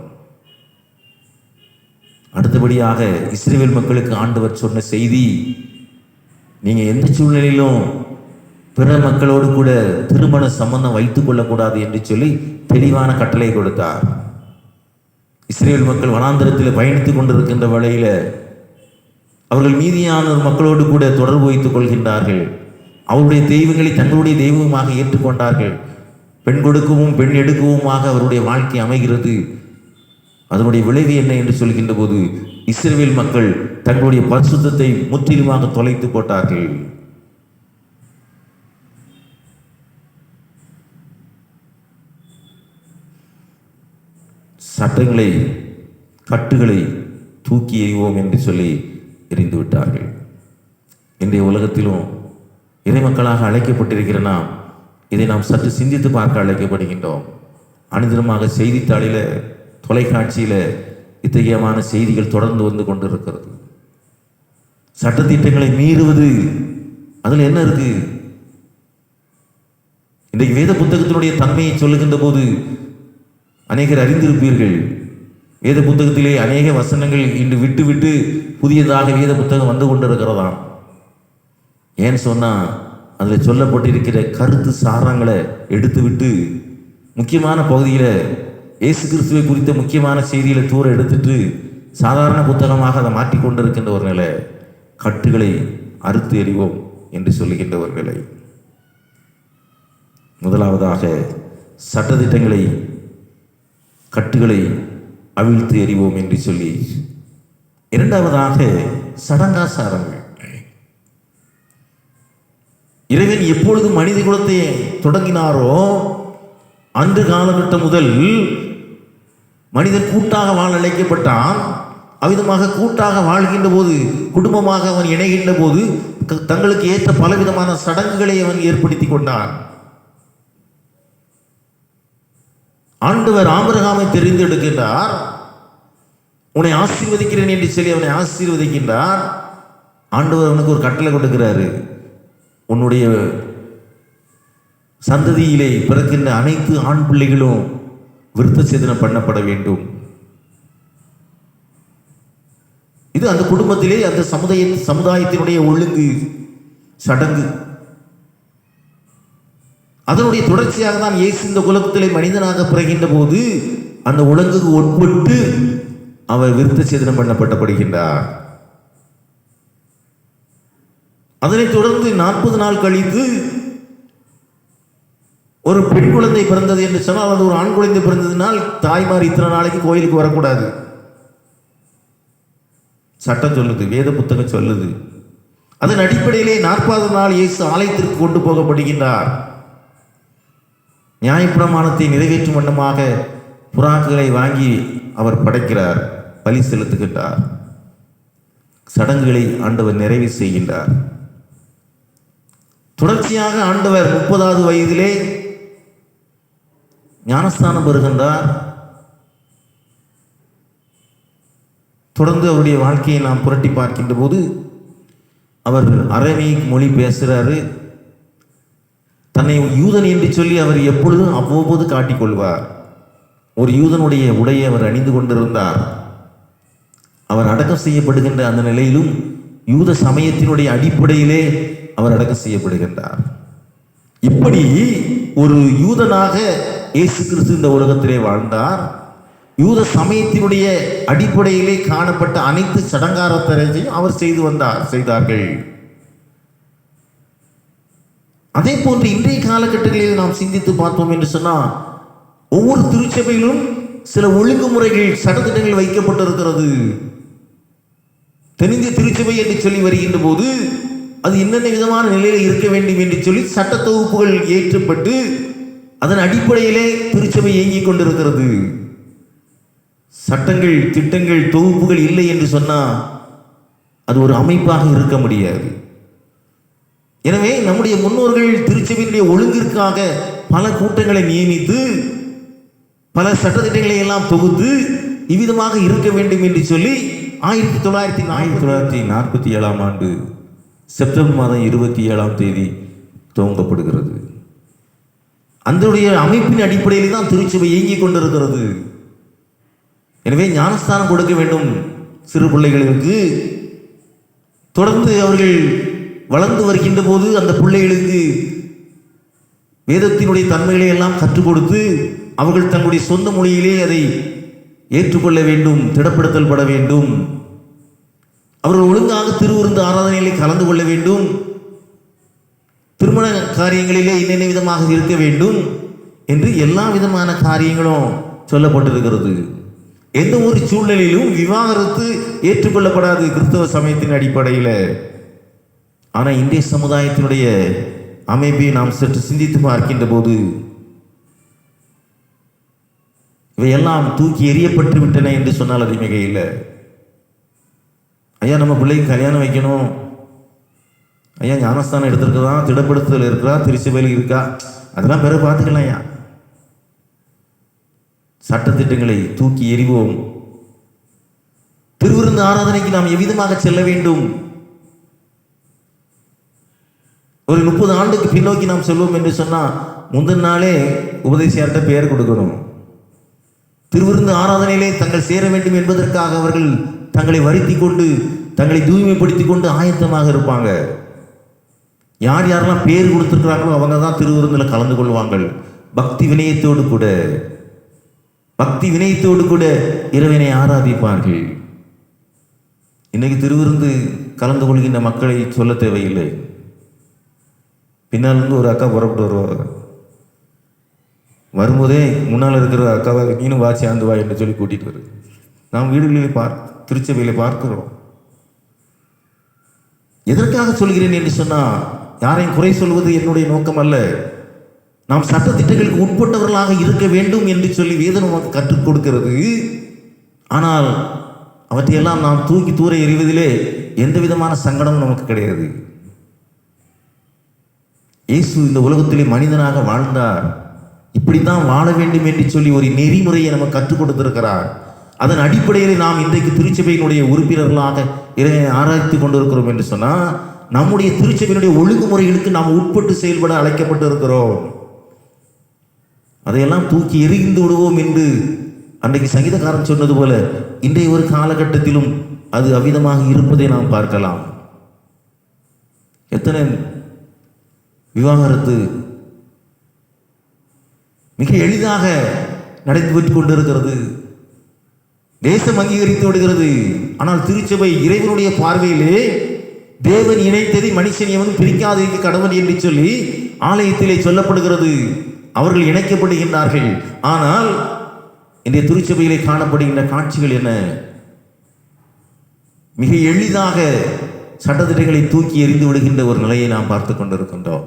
அடுத்தபடியாக இஸ்ரவேல் மக்களுக்கு ஆண்டவர் சொன்ன செய்தி, நீங்கள் எந்த சூழ்நிலையிலும் பிற மக்களோடு கூட திருமண சம்பந்தம் வைத்துக் கொள்ளக்கூடாது என்று சொல்லி தெளிவான கட்டளை கொடுத்தார். இஸ்ரேல் மக்கள் வனாந்தரத்தில் பயணித்துக் கொண்டிருக்கின்ற வேளையில அவர்கள் மீதியான மக்களோடு கூட தொடர்பு வைத்துக் கொள்கின்றார்கள். அவருடைய தெய்வங்களை தங்களுடைய தெய்வமாக ஏற்றுக்கொண்டார்கள். பெண் கொடுக்கவும் பெண் எடுக்கவுமாக அவருடைய வாழ்க்கை அமைகிறது. அதனுடைய விளைவு என்ன என்று சொல்கின்ற போது இஸ்ரவேல் மக்கள் தங்களுடைய பரிசுத்தத்தை முற்றிலுமாக தொலைத்து போட்டார்கள். சட்டங்களை கட்டுகளை தூக்கி எறிவோம் என்று சொல்லி எறிந்து விட்டார்கள். இன்றைய உலகத்திலும் இறைமக்களாக அழைக்கப்பட்டிருக்கிற நாம் இதை நாம் சற்று சிந்தித்து பார்க்க அழைக்கப்படுகின்றோம். அனுதினமாக செய்தித்தாளில் தொலைக்காட்சியில் இத்தகையமான செய்திகள் தொடர்ந்து வந்து கொண்டிருக்கிறது. சட்டத்திட்டங்களை மீறுவது அதில் என்ன இருக்கு? இன்றைக்கு வேத புத்தகத்தினுடைய தன்மையை சொல்லுகின்ற போது அநேகர் அறிந்திருப்பீர்கள். வேத புத்தகத்திலே அநேக வசனங்கள் இன்று விட்டு விட்டு புதியதாக வேத புத்தகம் வந்து கொண்டிருக்கிறதாம். ஏன்னு சொன்னால் அதில் சொல்லப்பட்டிருக்கிற கருத்து சாரங்களை எடுத்துவிட்டு முக்கியமான பகுதியில் இயேசு கிறிஸ்துவை குறித்த முக்கியமான செய்திகளை தூர எடுத்துட்டு சாதாரண புத்தகமாக அதை மாற்றிக்கொண்டிருக்கின்ற ஒரு நிலை. கட்டுகளை அறுத்து எறிவோம் என்று சொல்லுகின்ற ஒரு நிலை. முதலாவதாக சட்டதிட்டங்களை கட்டுகளை அவிழ்த்து எறிவோம் என்று சொல்லி, இரண்டாவதாக சடங்காசாரங்கள். இறைவன் எப்பொழுது மனித குலத்தை தொடங்கினாரோ அன்று காலகட்டம் முதல் மனிதன் கூட்டாக வாழ அழைக்கப்பட்டான். அவ்விதமாக கூட்டாக வாழ்கின்ற போது, குடும்பமாக அவன் இணைகின்ற போது தங்களுக்கு ஏற்ற பலவிதமான சடங்குகளை அவன் ஏற்படுத்தி கொண்டான். ஆண்டவர் ஆபிரகாமை தெரிந்தெடுக்கின்றார். உன்னை ஆசீர்வதிக்கிறேன் என்று சொல்லி அவனை ஆசீர்வதிக்கின்றார். ஆண்டவர் அவனுக்கு ஒரு கட்டளை கொடுக்கிறாரு. உன்னுடைய சந்ததியிலே பிறக்கின்ற அனைத்து ஆண் பிள்ளைகளும் விருத்த சேதனம் பண்ணப்பட வேண்டும். இது அந்த குடும்பத்திலே அந்த சமுதாயத்தினுடைய ஒழுங்கு சடங்கு. அதனுடைய தொடர்ச்சியாக தான் இயேசு இந்த குலத்திலே மனிதனாக பிறகின்ற போது அந்த ஒழுங்குக்கு உட்பட்டு அவர் விருத்த சேதனம் பண்ணப்பட்டப்படுகின்றார். அதனைத் தொடர்ந்து 40 நாள் கழித்து ஒரு பெண் குழந்தை பிறந்தது என்று சொன்னால், அது ஒரு ஆண் குழந்தை பிறந்ததுனால் தாய்மார் இத்தனை நாளைக்கு கோயிலுக்கு வரக்கூடாது. சட்டம் சொல்லுது, வேத புத்தகம் சொல்லுது. அதன் அடிப்படையிலே 40வது நாள் இயேசு ஆலயத்திற்கு கொண்டு போகப்படுகின்றார். நியாயப்பிரமாணத்தை நிறைவேற்றும் வண்ணமாக புறாக்களை வாங்கி அவர் படைக்கிறார், பலி செலுத்துகின்றார். சடங்குகளை ஆண்டவர் நிறைவு செய்கின்றார். தொடர்ச்சியாக ஆண்டவர் 30வது வயதிலே ஞானஸ்தானம் பெறுகின்றார். தொடர்ந்து அவருடைய வாழ்க்கையை நாம் புரட்டி பார்க்கின்ற போது அவர் அரேமிக் மொழி பேசுகிறாரு. தன்னை யூதன் என்று சொல்லி அவர் எப்பொழுதும் அவ்வப்போது காட்டிக்கொள்வார். ஒரு யூதனுடைய உடையை அவர் அணிந்து கொண்டிருந்தார். அவர் அடக்கம் செய்யப்படுகின்ற அந்த நிலையிலும் யூத சமயத்தினுடைய அடிப்படையிலே அவர் அடக்கம் செய்யப்படுகின்றார். இப்படி ஒரு யூதனாக இயேசு கிறிஸ்து இந்த உலகத்திலே வாழ்ந்தார். யூத சமயத்தினுடைய அடிப்படையிலே காணப்பட்ட அனைத்து சடங்காரத்தையும் அவர் செய்தார்கள். அதே போன்று இன்றைய காலகட்டங்களில் நாம் சிந்தித்து பார்த்தோம் என்று சொன்னால், ஒவ்வொரு திருச்சபையிலும் சில ஒழுங்குமுறைகள் சட்டத்திட்டங்கள் வைக்கப்பட்டிருக்கிறது. தென்னிந்திய திருச்சபை என்று சொல்லி வருகின்ற போது அது என்னென்ன விதமான நிலையில் இருக்க வேண்டும் என்று சொல்லி சட்ட தொகுப்புகள் ஏற்றப்பட்டு அதன் அடிப்படையிலே திருச்சபை இயங்கிக் கொண்டிருக்கிறது. சட்டங்கள், திட்டங்கள், தொகுப்புகள் இல்லை என்று சொன்னால் அது ஒரு அமைப்பாக இருக்க முடியாது. எனவே நம்முடைய முன்னோர்கள் திருச்சபையினுடைய ஒழுங்கிற்காக பல கூட்டங்களை நியமித்து பல சட்டத்திட்டங்களை எல்லாம் தொகுத்து இவ்விதமாக இருக்க வேண்டும் என்று சொல்லி 1947 ஆண்டு செப்டம்பர் மாதம் 27ஆம் தேதி துவங்கப்படுகிறது. அதனுடைய அமைப்பின் அடிப்படையில் தான் திருச்சபை இயங்கிக் கொண்டிருக்கிறது. எனவே ஞானஸ்தானம் கொடுக்க வேண்டும் சிறு பிள்ளைகளுக்கு. தொடர்ந்து அவர்கள் வளர்ந்து வருகின்ற போது அந்த பிள்ளைகளுக்கு வேதத்தினுடைய தன்மைகளை எல்லாம் கற்றுக் கொடுத்து அவர்கள் தங்களுடைய சொந்த மொழியிலே அதை ஏற்றுக்கொள்ள வேண்டும், திடப்படுத்தல் பட வேண்டும். அவர்கள் ஒழுங்காக திருவிருந்து ஆராதனையிலே கலந்து கொள்ள வேண்டும். திருமண காரியங்களிலே இன்னென்ன விதமாக இருக்க வேண்டும் என்று எல்லா விதமான காரியங்களும் சொல்லப்பட்டிருக்கிறது. எந்த ஒரு சூழ்நிலையிலும் விவாகரத்து ஏற்றுக்கொள்ளப்படாது கிறிஸ்தவ சமயத்தின் அடிப்படையில். ஆனால் இந்திய சமுதாயத்தினுடைய அமைப்பை நாம் சற்று சிந்தித்து பார்க்கின்ற போது இவையெல்லாம் தூக்கி எறியப்பட்டு விட்டன என்று சொன்னால் அது மிக இல்லை. ஐயா நம்ம பிள்ளைக்கு கல்யாணம் வைக்கணும், ஐயா ஞானஸ்தானம் எடுத்திருக்கிறதா, திடப்படுத்துதல் இருக்கிறா, திருச்சபையில் இருக்கா, அதெல்லாம் பிறகு பார்த்துக்கலாம். ஐயா சட்டத்திட்டங்களை தூக்கி எறிவோம். திருவிருந்து ஆராதனைக்கு நாம் எவ்விதமாக செல்ல வேண்டும்? ஒரு 30 ஆண்டுக்கு பின்னோக்கி நாம் செல்வோம் என்று சொன்னால் முந்தின நாளே உபதேசியார்கிட்ட பெயர் கொடுக்கணும். திருவிருந்து ஆராதனையிலே தங்கள் சேர வேண்டும் என்பதற்காக அவர்கள் தங்களை வருத்தி கொண்டு தங்களை தூய்மைப்படுத்தி கொண்டு ஆயத்தமாக இருப்பாங்க. யார் யாரெல்லாம் பேர் கொடுத்துருக்கிறாங்களோ அவங்க தான் திருவிருந்தில் கலந்து கொள்வார்கள். பக்தி வினயத்தோடு கூட இறைவனை ஆராதிப்பார்கள். இன்னைக்கு திருவிருந்து கலந்து கொள்கின்ற மக்களை சொல்ல தேவையில்லை. பின்னால் இருந்து ஒரு அக்கா புறப்பட்டு வருவாங்க. வரும்போதே முன்னால் இருக்கிற அக்காவை நீனும் வா சேர்ந்து வா என்று சொல்லி கூட்டிகிட்டு வருது. நாம் வீடுகளில் திருச்சபையில் பார்க்கிறோம். எதற்காக சொல்கிறேன் என்று சொன்னால் யாரையும் குறை சொல்வது என்னுடைய நோக்கம் அல்ல. நாம் சட்டத்திட்டங்களுக்கு உட்பட்டவர்களாக இருக்க வேண்டும் என்று சொல்லி வேதம் நமக்கு கற்றுக் கொடுக்கிறது. ஆனால் அவற்றையெல்லாம் நாம் தூக்கி தூர எறிவதிலே எந்த விதமான சங்கடமும் நமக்கு கிடையாது. இயேசு இந்த உலகத்திலே மனிதனாக வாழ்ந்தார். இப்படித்தான் வாழ வேண்டும் என்று சொல்லி ஒரு நெறிமுறையை நமக்கு கற்றுக் கொடுத்திருக்கிறார். அதன் அடிப்படையில் நாம் இன்றைக்கு திருச்சபையினுடைய உறுப்பினர்களாக ஆராய்ச்சி கொண்டிருக்கிறோம் என்று சொன்னால் நம்முடைய திருச்சபையினுடைய ஒழுங்குமுறைகளுக்கு நாம் உட்பட்டு செயல்பட அழைக்கப்பட்டு இருக்கிறோம். அதையெல்லாம் தூக்கி எறிந்து விடுவோம் என்று அன்றைக்கு சங்கீதக்காரன் சொன்னது போல இன்றைய ஒரு காலகட்டத்திலும் அது அவ்விதமாக இருப்பதை நாம் பார்க்கலாம். எத்தனை விவாகரத்து மிக எளிதாக நடைபெற்று கொண்டிருக்கிறது. தேசம் அங்கீகரித்து விடுகிறது. ஆனால் திருச்சபை இறைவனுடைய பார்வையிலே தேவன் இணைத்ததை மனுஷன் எவனும் பிரிக்காதிருக்க கடவுள் என்று சொல்லி ஆலயத்திலே சொல்லப்படுகிறது. அவர்கள் இணைக்கப்படுகின்றார்கள். ஆனால் இன்றைய திருச்சபையிலே காணப்படுகின்ற காட்சிகள் என்ன? மிக எளிதாக சட்டத்திட்டங்களை தூக்கி எறிந்து விடுகின்ற ஒரு நிலையை நாம் பார்த்து கொண்டிருக்கின்றோம்.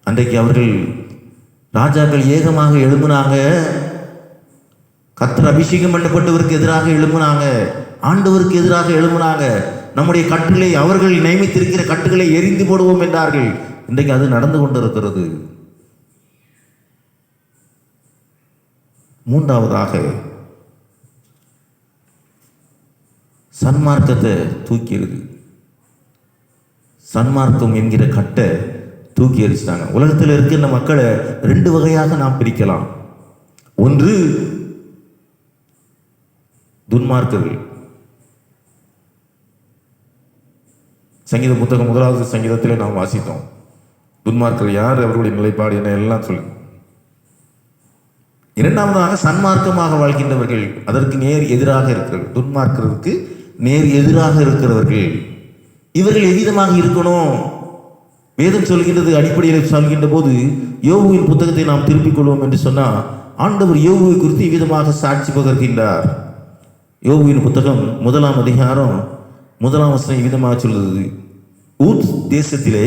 அன்றைக்கு அவர்கள் ராஜாக்கள் ஏகமாக எழும்பினாங்க. கர்த்தர் அபிஷேகம் பண்ணப்பட்டவருக்கு எதிராக எழும்பினாங்க, ஆண்டவருக்கு எதிராக எழும்பினாங்க. நம்முடைய கட்டுகளை அவர்கள் நியமித்திருக்கிற கட்டுகளை எரிந்து போடுவோம் என்றார்கள். இன்றைக்கு அது நடந்து கொண்டிருக்கிறது. மூன்றாவதாக சன்மார்க்கத்தை தூக்கிடுது. சன்மார்க்கம் என்கிற கட்டை தூக்கி எரிச்சிட்டாங்க. உலகத்தில் இருக்கின்ற மக்களை 2 வகையாக நாம் பிரிக்கலாம். ஒன்று துன்மார்க்கர்கள். சங்கீத புத்தகம் 1வது சங்கீதத்திலே நாம் வாசித்தோம். துன்மார்க்கர்கள் யார், அவர்களுடைய நிலைப்பாடு என்ன எல்லாம் சொல்லுங்க. இரண்டாவதாக சன்மார்க்கமாக வாழ்கின்றவர்கள், அதற்கு நேர் எதிராக இருக்கிறவர்கள், துன்மார்க்கருக்கு நேர் எதிராக இருக்கிறவர்கள். இவர்கள் எவ்விதமாக இருக்கணும்? வேதம் சொல்கின்றது அடிப்படையில் சொல்கின்ற போது யோபுவின் புத்தகத்தை நாம் திருப்பிக் கொள்வோம் என்று சொன்னால் ஆண்டவர் யோபுவை குறித்து இவ்விதமாக சாட்சி பகர்கின்றார். யோபுவின் புத்தகம் 1ஆம் அதிகாரம் 1ஆம் வசனம் இவ்விதமாக சொல்லுது. ஊத் தேசத்திலே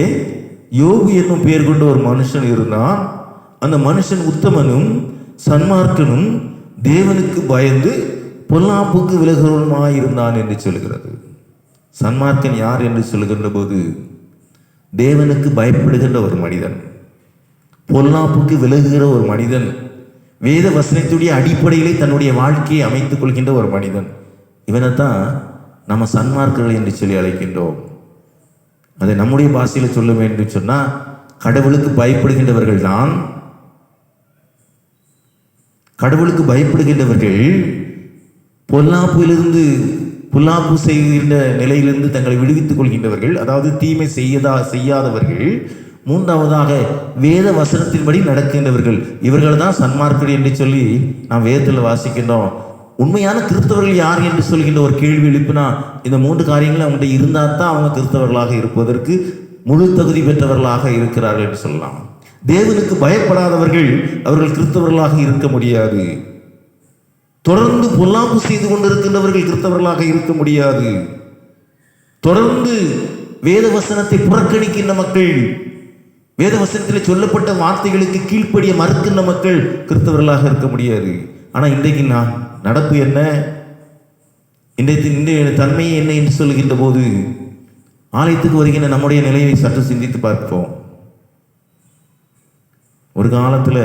யோபு என்னும் பெயர் கொண்ட ஒரு மனுஷன் இருந்தான். அந்த மனுஷன் உத்தமனும் சன்மார்க்கனும் தேவனுக்கு பயந்து பொல்லாப்புக்கு விலகுவனுமாய் இருந்தான் என்று சொல்கிறது. சன்மார்க்கன் யார் என்று சொல்கின்ற போது தேவனுக்கு பயப்படுகின்ற ஒரு மனிதன், பொல்லாப்புக்கு விலகுகிற ஒரு மனிதன், வேத வசனத்துடைய அடிப்படையிலே தன்னுடைய வாழ்க்கையை அமைத்துக் கொள்கின்ற ஒரு மனிதன். இவனைத்தான் நம்ம சன்மார்க்கர்கள் என்று சொல்லி அழைக்கின்றோம். அதை நம்முடைய பாஷையில் சொல்ல வேண்டும் சொன்னால், கடவுளுக்கு பயப்படுகின்றவர்கள் தான். கடவுளுக்கு பயப்படுகின்றவர்கள் பொல்லாப்பு செய்கின்ற நிலையிலிருந்து தங்களை விடுவித்துக் கொள்கின்றவர்கள், அதாவது தீமை செய்யாதவர்கள். மூன்றாவதாக வேத வசனத்தின்படி நடக்கின்றவர்கள். இவர்கள் தான் சன்மார்க்கர்கள் என்று சொல்லி நாம் வேதத்தில் வாசிக்கின்றோம். உண்மையான கிறிஸ்தவர்கள் யார் என்று சொல்கின்ற ஒரு கேள்வி எழுப்பினா, இந்த 3 காரியங்கள் அவங்கள்ட்ட இருந்தால் தான் அவங்க கிறிஸ்தவர்களாக இருப்பதற்கு முழு தகுதி பெற்றவர்களாக இருக்கிறார்கள் என்று சொல்லலாம். தேவனுக்கு பயப்படாதவர்கள் அவர்கள் கிறிஸ்தவர்களாக இருக்க முடியாது. தொடர்ந்து பொல்லாப்பு செய்து கொண்டிருக்கின்றவர்கள் கிறிஸ்தவர்களாக இருக்க முடியாது. தொடர்ந்து வேத வசனத்தை புறக்கணிக்கின்ற மக்கள், வேத வசனத்தில் சொல்லப்பட்ட வார்த்தைகளுக்கு கீழ்ப்படிய மறுக்கின்ற மக்கள் கிறிஸ்தவர்களாக இருக்க முடியாது. ஆனால் இன்றைக்கு நடப்பு என்ன, இன்றைய தன்மை என்ன என்று சொல்கின்ற போது ஆலயத்துக்கு வருகின்ற நம்முடைய நிலையை சற்று சிந்தித்து பார்ப்போம். ஒரு காலத்தில்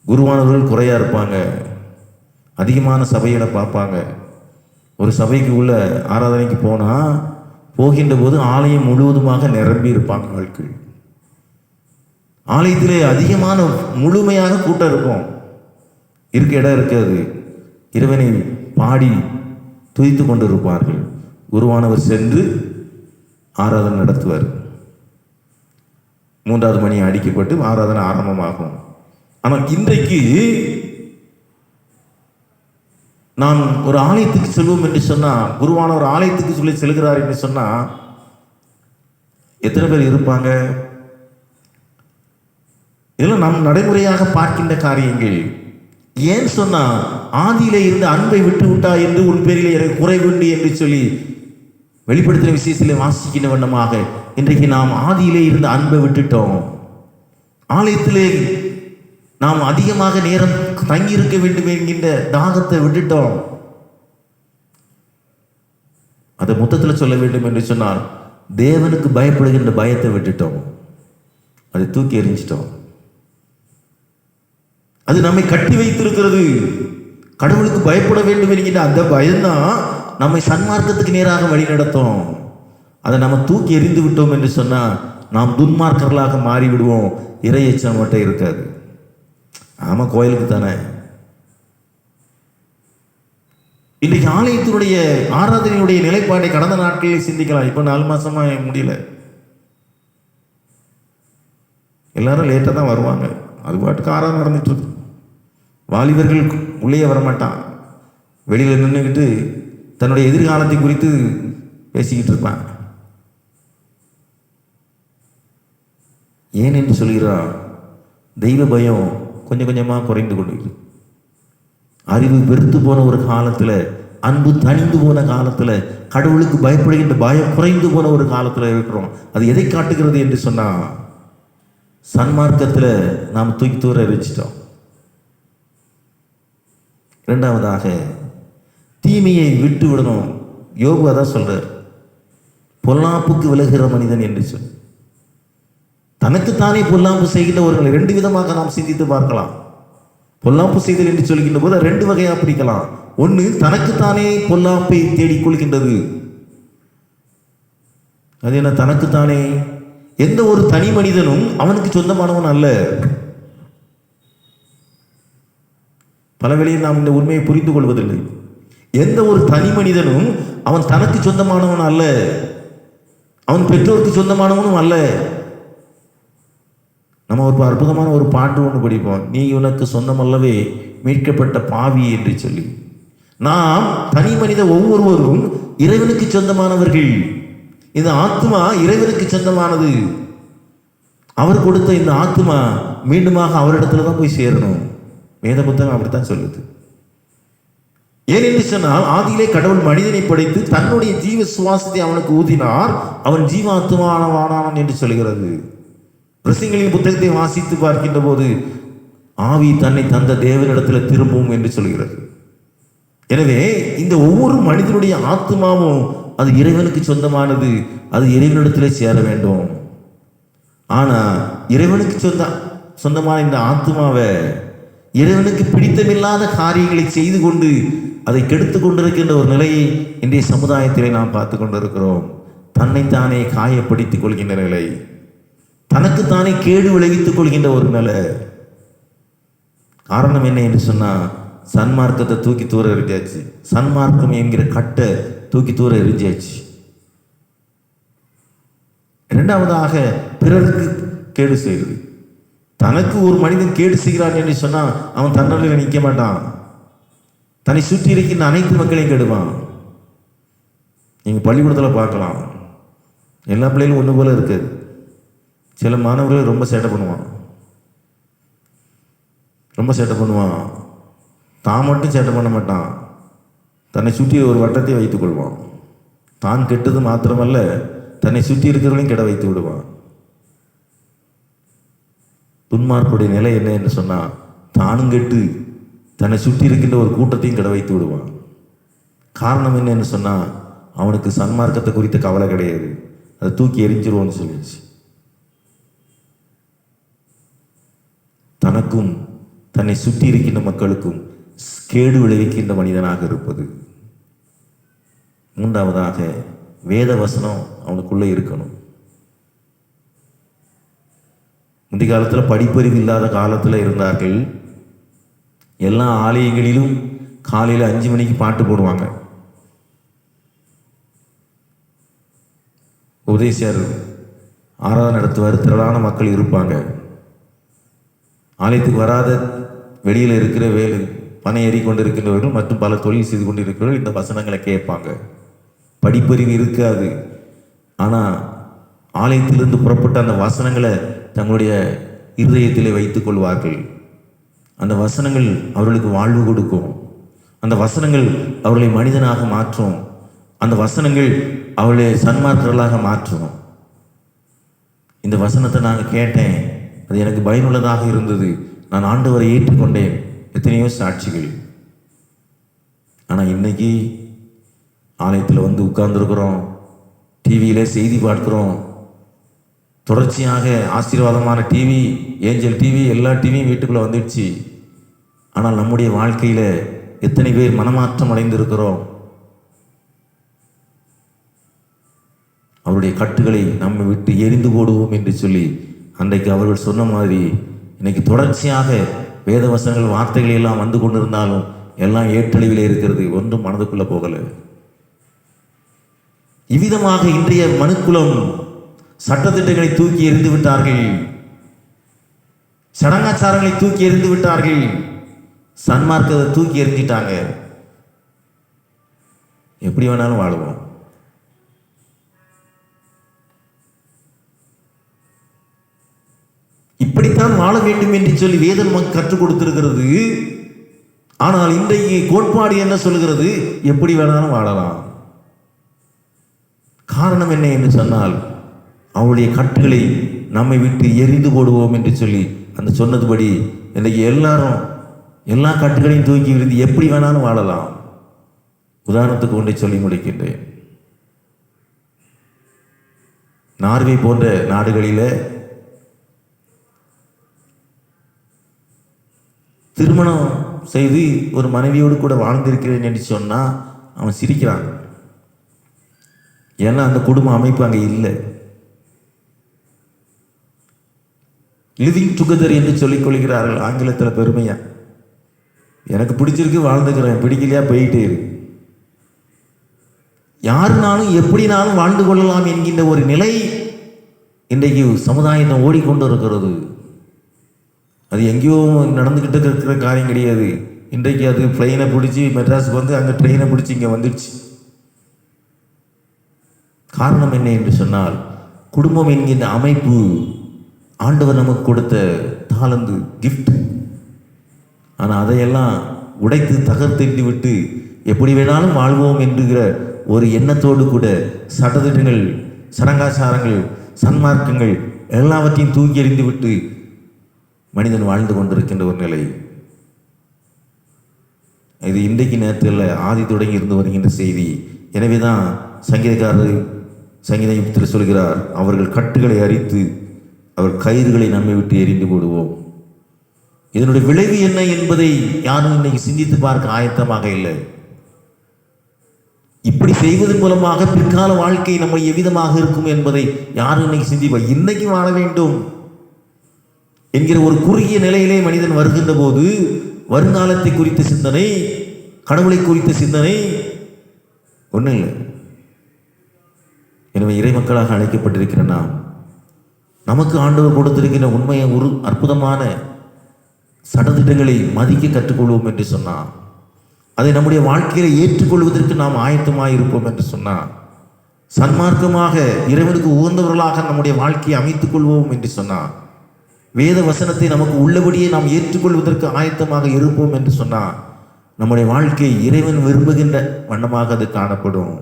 குருவானவர்கள் குறையா இருப்பாங்க, அதிகமான சபையில பார்ப்பாங்க. ஒரு சபைக்கு உள்ள ஆராதனைக்கு போகின்ற போது ஆலயம் முழுவதுமாக நிரம்பி இருப்பாங்க ஆட்கள். ஆலயத்திலே அதிகமான முழுமையாக கூட்டம் இருக்கும், இருக்க இடம் இருக்காது. இறைவனை பாடி துதித்து கொண்டு இருப்பார்கள். குருவானவர் சென்று ஆராதனை நடத்துவார். 3வது மணி அடிக்கப்பட்டு ஆராதனை ஆரம்பமாகும். ஆனால் இன்றைக்கு நாம் ஒரு ஆலயத்துக்கு செல்வோம் என்று சொன்னால், குருவான ஒரு ஆலயத்துக்கு சொல்லி செல்கிறார் என்று சொன்னால் எத்தனை பேர் இருப்பாங்க? இதெல்லாம் நாம் நடைமுறையாக பார்க்கின்ற காரியங்கள். ஏன் சொன்னா, ஆதியிலே இருந்து அன்பை விட்டு விட்டா என்று உன் பேரிலே எனக்கு குறைவுண்டு என்று சொல்லி வெளிப்படுத்தின விசேஷத்திலே வாசிக்கின்ற வண்ணமாக இன்றைக்கு நாம் ஆதியிலே இருந்து அன்பை விட்டுட்டோம். ஆலயத்திலே நாம் அதிகமாக நேரம் தங்கியிருக்க வேண்டும் என்கின்ற தாகத்தை விட்டுட்டோம். அதை மொத்தத்தில் சொல்ல வேண்டும் என்று சொன்னால், தேவனுக்கு பயப்படுகின்ற பயத்தை விட்டுட்டோம், அதை தூக்கி எறிஞ்சிட்டோம். அது நம்மை கட்டி வைத்திருக்கிறது. கடவுளுக்கு பயப்பட வேண்டும் என்கின்ற அந்த பயம்தான் நம்மை சன்மார்க்கத்துக்கு நேராக வழி நடத்தும். அதை நம்ம தூக்கி எறிந்து விட்டோம் என்று சொன்னால் நாம் துன்மார்க்கர்களாக மாறிவிடுவோம். இறை எச்சம் மட்டும் இருக்காது. ஆமா, கோயிலுக்கு தானே. இன்றைக்கு ஆலயத்தினுடைய ஆராதனையுடைய நிலைப்பாடை கடந்த நாட்களில் சிந்திக்கலாம். இப்போ 4 மாசமா முடியல, எல்லாரும் லேட்டாக தான் வருவாங்க. அது பாட்டுக்கு ஆராதனை நடந்துட்டு இருக்கு. வாலிபர்கள் உள்ளே வரமாட்டான், வெளியில் நின்றுக்கிட்டு தன்னுடைய எதிர்காலத்தை குறித்து பேசிக்கிட்டு இருப்பான். ஏன் என்று சொல்கிறான், தெய்வ பயம் கொஞ்சம் கொஞ்சமாக குறைந்து கொண்டு, அறிவு வெறுத்து போன ஒரு காலத்தில், அன்பு தணிந்து போன காலத்தில், கடவுளுக்கு பயப்படுகின்ற பயம் குறைந்து போன ஒரு காலத்தில் இருக்கிறோம். அது எதை காட்டுகிறது என்று சொன்னால், சன்மார்க்கத்தில் நாம் தூக்கி தூர எரிச்சிட்டோம். இரண்டாவதாக, தீமையை விட்டு விடணும். யோபு அதான் சொல்றார், பொல்லாப்புக்கு விலகுகிற மனிதன் என்று சொல்லி. தனக்குத்தானே பொல்லாப்பு செய்கின்றவர்கள் 2 விதமாக நாம் சிந்தித்து பார்க்கலாம். பொல்லாப்பு செய்தல் என்று சொல்கின்ற போது 2 வகையாக பிடிக்கலாம். ஒன்று, தனக்குத்தானே பொல்லாப்பை தேடிக்கொள்கின்றது. அது என்ன தனக்குத்தானே? எந்த ஒரு தனி மனிதனும் அவனுக்கு சொந்தமானவன் அல்ல. பல வேளையில் நாம் இந்த உண்மையை புரிந்து கொள்வதில்லை. எந்த ஒரு தனி மனிதனும் அவன் தனக்கு சொந்தமானவன் அல்ல, அவன் பெற்றோருக்கு சொந்தமானவனும் அல்ல. நம்ம ஒரு அற்புதமான ஒரு பாட்டு ஒன்று படிப்போம், நீ உனக்கு சொந்தமல்லவே மீட்கப்பட்ட பாவி என்று சொல்லி. நாம் தனி மனித ஒவ்வொருவரும் இறைவனுக்கு சொந்தமானவர்கள். இந்த ஆத்மா இறைவனுக்கு சொந்தமானது. அவர் கொடுத்த இந்த ஆத்மா மீண்டுமாக அவரிடத்துல தான் போய் சேரணும். வேத புத்தகம் அப்படித்தான் சொல்லுது. ஏனென்று சொன்னால், ஆதியிலே கடவுள் மனிதனை படைத்து தன்னுடைய ஜீவ சுவாசத்தை அவனுக்கு ஊதினார், அவன் ஜீவாத்மானவானான் என்று சொல்கிறது. பிரசங்களின் புத்தகத்தை வாசித்து பார்க்கின்ற போது ஆவி தன்னை தந்த தேவனிடத்தில் திரும்பும் என்று சொல்கிறது. எனவே இந்த ஒவ்வொரு மனிதனுடைய ஆத்மாவும் அது இறைவனுக்கு சொந்தமானது, அது இறைவனிடத்திலே சேர வேண்டும். ஆனா இறைவனுக்கு சொந்தமான இந்த ஆத்மாவை இறைவனுக்கு பிடித்தமில்லாத காரியங்களை செய்து கொண்டு அதை கெடுத்து கொண்டிருக்கின்ற ஒரு நிலையை இன்றைய சமுதாயத்திலே நாம் பார்த்து கொண்டிருக்கிறோம். தன்னைத்தானே காயப்படுத்திக் கொள்கின்ற நிலை, தனக்குத்தானே கேடு விளைவித்துக் கொள்கின்ற ஒரு நிலை. காரணம் என்ன என்று சொன்னால், சன்மார்க்கத்தை தூக்கி தூர எறிஞ்சாச்சு. சன்மார்க்கம் என்கிற கட்டை தூக்கி தூர எறிஞ்சாச்சு. இரண்டாவதாக, பிறருக்கு கேடு செய்வது. தனக்கு ஒரு மனிதன் கேடு செய்கிறான் என்று சொன்னால் அவன் தன்னிலையில் நிற்க மாட்டான், தன்னை சுற்றி இருக்கின்ற அனைத்து மக்களையும் கெடுவான். நீங்கள் பள்ளிக்கூடத்தில் பார்க்கலாம், எல்லா பிள்ளைகளும் ஒன்று போல இருக்காது. சில மாணவர்கள் ரொம்ப சேட்டை பண்ணுவான், ரொம்ப சேட்டை பண்ணுவான். தான் மட்டும் சேட்டை பண்ண மாட்டான், தன்னை சுற்றி ஒரு வட்டத்தை வைத்துக் கொள்வான். தான் கெட்டது மாத்திரமல்ல, தன்னை சுற்றி இருக்கிறவர்களையும் கெட வைத்து விடுவான். துன்மார்க்குடைய நிலை என்ன என்று சொன்னால், தானும் கெட்டு தன்னை சுற்றி இருக்கின்ற ஒரு கூட்டத்தையும் கெட வைத்து விடுவான். காரணம் என்னன்னு சொன்னால், அவனுக்கு சன்மார்க்கத்தை குறித்த கவலை கிடையாது, அதை தூக்கி எரிஞ்சிருவோன்னு சொல்லிடுச்சு. தனக்கும் தன்னை சுற்றி இருக்கின்ற மக்களுக்கும் கேடு விளைவிக்கின்ற மனிதனாக இருப்பது. மூன்றாவதாக, வேத வசனம் அவனுக்குள்ளே இருக்கணும். முந்தைய காலத்தில் படிப்பறிவு இல்லாத காலத்தில் இருந்தார்கள். எல்லா ஆலயங்களிலும் காலையில் 5 மணிக்கு பாட்டு போடுவாங்க. உபதேசியார் ஆராதனை நடத்துவார், திரளான மக்கள் இருப்பாங்க. ஆலயத்துக்கு வராத வெளியில் இருக்கிற பனை ஏறி கொண்டிருக்கின்றவர்கள் மற்றும் பல தொழில் செய்து கொண்டிருக்கிறவர்கள் இந்த வசனங்களை கேட்பாங்க. படிப்பறிவு இருக்காது, ஆனால் ஆலயத்திலிருந்து புறப்பட்ட அந்த வசனங்களை தங்களுடைய இருதயத்திலே வைத்துக் கொள்வார்கள். அந்த வசனங்கள் அவர்களுக்கு வாழ்வு கொடுக்கும், அந்த வசனங்கள் அவர்களை மனிதனாக மாற்றும், அந்த வசனங்கள் அவர்களை சன்மார்க்கர்களாக மாற்றும். இந்த வசனத்தை நான் கேட்டேன், அது எனக்கு பயனுள்ளதாக இருந்தது, நான் ஆண்டவரை ஏற்றுக்கொண்டேன். எத்தனையோ சாட்சிகள். ஆனால் இன்னைக்கு ஆலயத்தில் வந்து உட்கார்ந்துருக்கிறோம், டிவியில் செய்தி பார்க்கிறோம், தொடர்ச்சியாக ஆசீர்வாதமான டிவி, ஏஞ்சல் டிவி, எல்லா டிவியும் வீட்டுக்குள்ளே வந்துடுச்சு. ஆனால் நம்முடைய வாழ்க்கையில் எத்தனை பேர் மனமாற்றம் அடைந்திருக்கிறோம்? அவருடைய கட்டுகளை நம்ம விட்டு எரிந்து போடுவோம் என்று சொல்லி அன்றைக்கு அவர்கள் சொன்ன மாதிரி இன்னைக்கு தொடர்ச்சியாக வேத வசனங்கள் வார்த்தைகள் எல்லாம் வந்து கொண்டிருந்தாலும் எல்லாம் ஏற்றழிவிலே இருக்கிறது, ஒன்றும் மனதுக்குள்ளே போகலை. இவ்விதமாக இன்றைய மனுக்குலம் சட்டத்திட்டங்களை தூக்கி எறிந்து விட்டார்கள், சடங்காச்சாரங்களை தூக்கி எறிந்து விட்டார்கள், சன்மார்க்கத்தை தூக்கி எறிஞ்சிட்டாங்க. எப்படி வேணாலும் வாழுவோம். இப்படித்தான் வாழ வேண்டும் என்று சொல்லி வேதம் நமக்கு கற்றுக் கொடுத்திருக்கிறது. ஆனால் இன்றைக்கு கோட்பாடு என்ன சொல்கிறது? எப்படி வேணாலும் வாழலாம். காரணம் என்ன என்று சொன்னால், அவருடைய கட்டுகளை நம்மை விட்டு எரிந்து போடுவோம் என்று சொல்லி அந்த சொன்னதுபடி இன்றைக்கு எல்லாரும் எல்லா கட்டுகளையும் தூக்கி விழுந்து எப்படி வேணாலும் வாழலாம். உதாரணத்துக்கு ஒன்றை சொல்லி முடிக்கின்றேன். நார்வே போன்ற நாடுகளில் திருமணம் செய்து ஒரு மனைவியோடு கூட வாழ்ந்திருக்கிறேன் என்று சொன்னால் அவன் சிரிக்கிறான். ஏன்னா அந்த குடும்ப அமைப்பு அங்கே இல்லை. லிவிங் டுகெதர் என்று சொல்லிக் கொள்கிறார்கள் ஆங்கிலத்தில் பெருமையா. எனக்கு பிடிச்சிருக்கு வாழ்ந்துக்கிறேன், பிடிக்கலையா போயிட்டே இரு. யாருனாலும் எப்படினாலும் வாழ்ந்து கொள்ளலாம் என்கின்ற ஒரு நிலை இன்றைக்கு சமுதாயத்தை ஓடிக்கொண்டு இருக்கிறது. அது எங்கேயோ நடந்துக்கிட்டு இருக்கிற காரியம் கிடையாது. இன்றைக்கு அது ஃப்ளைனை பிடிச்சி மெட்ராஸுக்கு வந்து அங்கே ட்ரெயினை பிடிச்சி இங்கே வந்துடுச்சு. காரணம் என்ன என்று சொன்னால், குடும்பம் என்கின்ற அமைப்பு ஆண்டவர் நமக்கு கொடுத்த தாளந்து, கிஃப்ட். ஆனால் அதையெல்லாம் உடைத்து தகர்த்தெறிந்து விட்டு எப்படி வேணாலும் வாழ்வோம் என்கிற ஒரு எண்ணத்தோடு கூட சட்டத்திட்டங்கள், சடங்காச்சாரங்கள், சன்மார்க்கங்கள் எல்லாவற்றையும் தூக்கி எறிந்து விட்டு மனிதன் வாழ்ந்து கொண்டிருக்கின்ற ஒரு நிலை. இது இன்றைக்கு நேரத்தில் ஆதி தொடங்கி இருந்து வருகின்ற செய்தி. எனவே தான் சங்கீதத்தில் சொல்கிறார், அவர்கள் கட்டுகளை அரித்து அவர் கயிறுகளை நம்மை விட்டு எரிந்து போடுவோம். இதனுடைய விளைவு என்ன என்பதை யாரும் இன்னைக்கு சிந்தித்து பார்க்க ஆயத்தமாக இல்லை. இப்படி செய்வதன் மூலமாக பிற்கால வாழ்க்கை நம்ம எவ்விதமாக இருக்கும் என்பதை யாரும் இன்னைக்கு சிந்திப்பா. இன்னைக்கு வாழ வேண்டும் என்கிற ஒரு குறுகிய நிலையிலே மனிதன் வருகின்ற போது வருங்காலத்தை குறித்த சிந்தனை, கடவுளை குறித்த சிந்தனை ஒன்றும் இல்லை. எனவே இறை மக்களாக அழைக்கப்பட்டிருக்கிற நாம், நமக்கு ஆண்டவர் கொடுத்திருக்கிற உண்மையை ஒரு அற்புதமான சட்டத்திட்டங்களை மதிக்க கற்றுக்கொள்வோம் என்று சொன்னார். அதை நம்முடைய வாழ்க்கையில ஏற்றுக்கொள்வதற்கு நாம் ஆயத்தமாக இருப்போம் என்று சொன்னார். சன்மார்க்கமாக இறைவனுக்கு உகந்தவர்களாக நம்முடைய வாழ்க்கையை அமைத்துக் கொள்வோம் என்று சொன்னார். வேத வசனத்தை நமக்கு உள்ளபடியே நாம் ஏற்றுக்கொள்வதற்கு ஆயத்தமாக இருப்போம் என்று சொன்னார். நம்முடைய வாழ்க்கை இறைவன் விரும்புகின்ற வண்ணமாக அது காணப்படும்.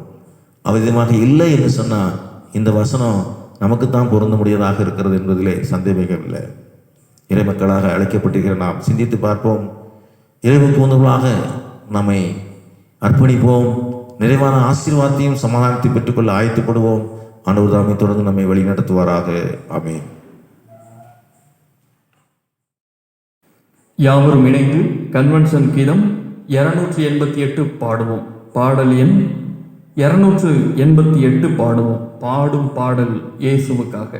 அவ்விதமாக இல்லை என்று சொன்னால் இந்த வசனம் நமக்குத்தான் பொருந்த முடியதாக இருக்கிறது என்பதிலே சந்தேகமில்லை. இறை மக்களாக அழைக்கப்பட்டிருக்கிற நாம் சிந்தித்து பார்ப்போம். இறைவனுக்கு உணர்வாக நம்மை அர்ப்பணிப்போம். நிறைவான ஆசீர்வாதத்தையும் சமாதானத்தை பெற்றுக்கொள்ள ஆயத்தப்படுவோம். ஆண்டவர் தாமே தொடர்ந்து நம்மை வழி நடத்துவாராக. ஆமென். யாவரும் இணைந்து கன்வென்ஷன் கீதம் 288 பாடுவோம். பாடல் எண் 288 பாடுவோம். பாடும் பாடல் இயேசுவுக்காக.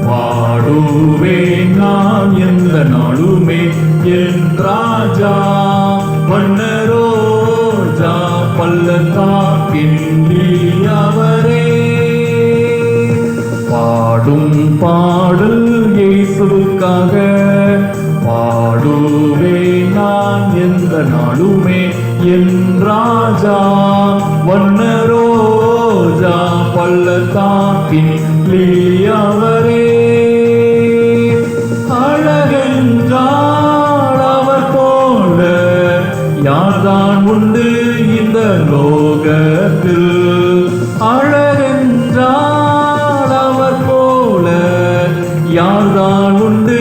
பாடுவேன் நான் எந்த நாளுமே என் ராஜா வண்ணரோஜா பள்ளத்தாக்கின் அவரே. பாடும் பாடல் இயேசுவுக்காக பாடுவேன் நான் எந்த நாளுமே என் ராஜா வண்ணரோஜா பள்ளத்தாக்கின் அவரே. அழகென்றால் அவர் போல யார்தான் உண்டு இந்த லோகத்தில்? அழகென்றால் அவர் போல யார்தான் உண்டு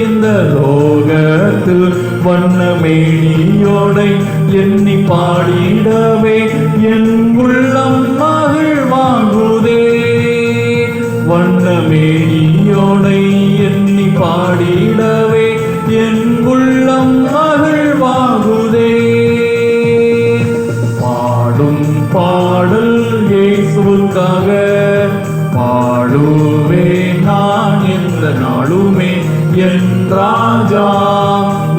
இந்த லோகத்தில்? வண்ணமேனியோடை எண்ணி பாடிடவே என் உள்ளம் மகிழ்வாங்குதே. வண்ணமேனியோடை எண்ணி பாடிடவே என் உள்ளம் மகிழ்வாகுதே. பாடும் பாடல் இயேசுவுக்காக பாடுவேன் நான் எந்த நாளுமே என் ராஜா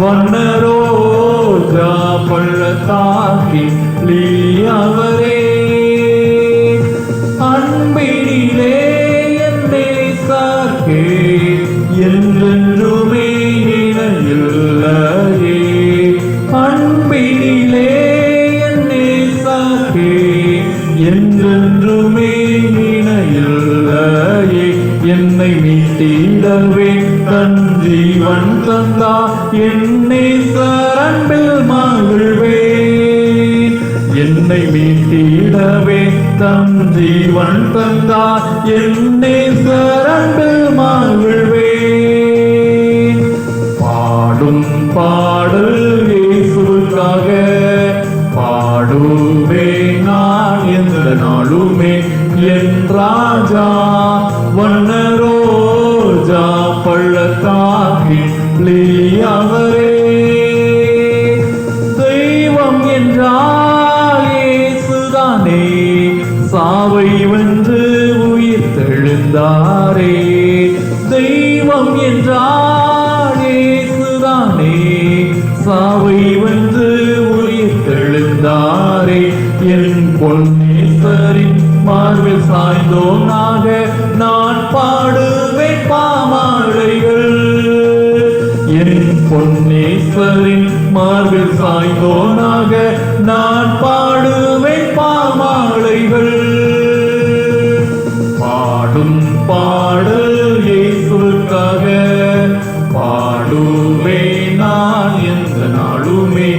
வண்ணரோஜா பள்ளத்தாக்கின் அவரே. அன்பினிலே என்றென்றுமே இணையில்லையே. அன்பினிலே நேசக்கே என்றென்றுமே இணையில்லையே. என்னை மீட்டிடவே தன் ஜீவன் தந்தா என்னை சரண்டில் மகிழ்வேன். என்னை மீட்டிடவே தன் ஜீவன் தந்தா என்னை சரண்டில் மகிழ்வேன். பாடும் பாடல் இயேசுவுக்காக பாடுவேன் நான் எந்த நாளுமே என் ராஜா வண்ணரோஜா பள்ளத்தாக்கின் அவரே. தெய்வம் என்றால் இயேசுதானே, சாவை வென்று உயிர் தெழுந்தாரே. தெய்வம் என்றால் இயேசுதானே, சாவை வென்று உயிர் தெழுந்தாரே. என் பொன்னேசரின் மார்பில் சாய்ந்தோனாக நான் பாடுவேன் பாமாலைகள். என் பொன்னேசரின் மார்பில் சாய்ந்தோனாக நான் பாடுவேன் பாமாலைகள். பாடும் பாடல் இயேசுவுக்காக பாடுவேன் நான் எந்த நாளுமே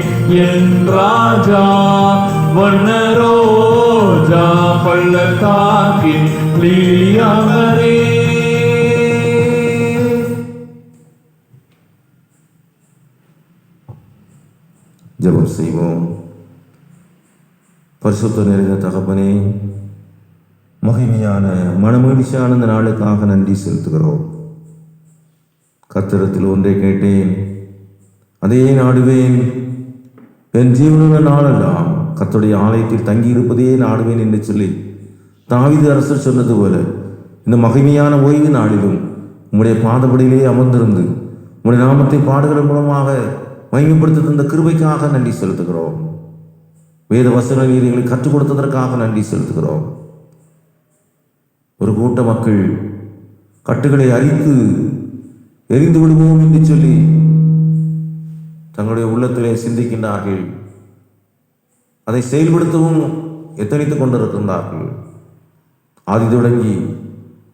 என் ராஜா வண்ணரோஜா பள்ளத்தாக்கின் லீலியாமரே. ஜெபம் செய்வோம். பரிசுத்த நிறைந்த தகப்பனே, மகிமையான மனமகிழ்ச்சியான இந்த நாளுக்காக நன்றி செலுத்துகிறோம். கர்த்தரிடத்தில் ஒன்றை கேட்டேன், அதையே நாடுவேன், என் ஜீவனுள்ள நாளெல்லாம் கர்த்தருடைய ஆலயத்தில் தங்கியிருப்பதே நாடுவேன் என்று சொல்லி தாவீது அரசர் சொன்னது போல இந்த மகிமையான ஓய்வு நாளிலும் உம்முடைய பாதப்படியிலே அமர்ந்திருந்து உம்முடைய நாமத்தை பாடுகிற மூலமாக மகிமைப்படுத்த தந்த கிருபைக்காக நன்றி செலுத்துகிறோம். வேத வசன நீதிகளை கற்றுக் கொடுத்ததற்காக நன்றி செலுத்துகிறோம். ஒரு கூட்ட மக்கள் கட்டுகளை அரித்து எரிந்து விடுவோம் என்று சொல்லி தங்களுடைய உள்ளத்திலே சிந்திக்கின்றார்கள். அதை செயல்படுத்தவும் எத்தனித்துக் கொண்டிருக்கின்றார்கள். ஆதி தொடங்கி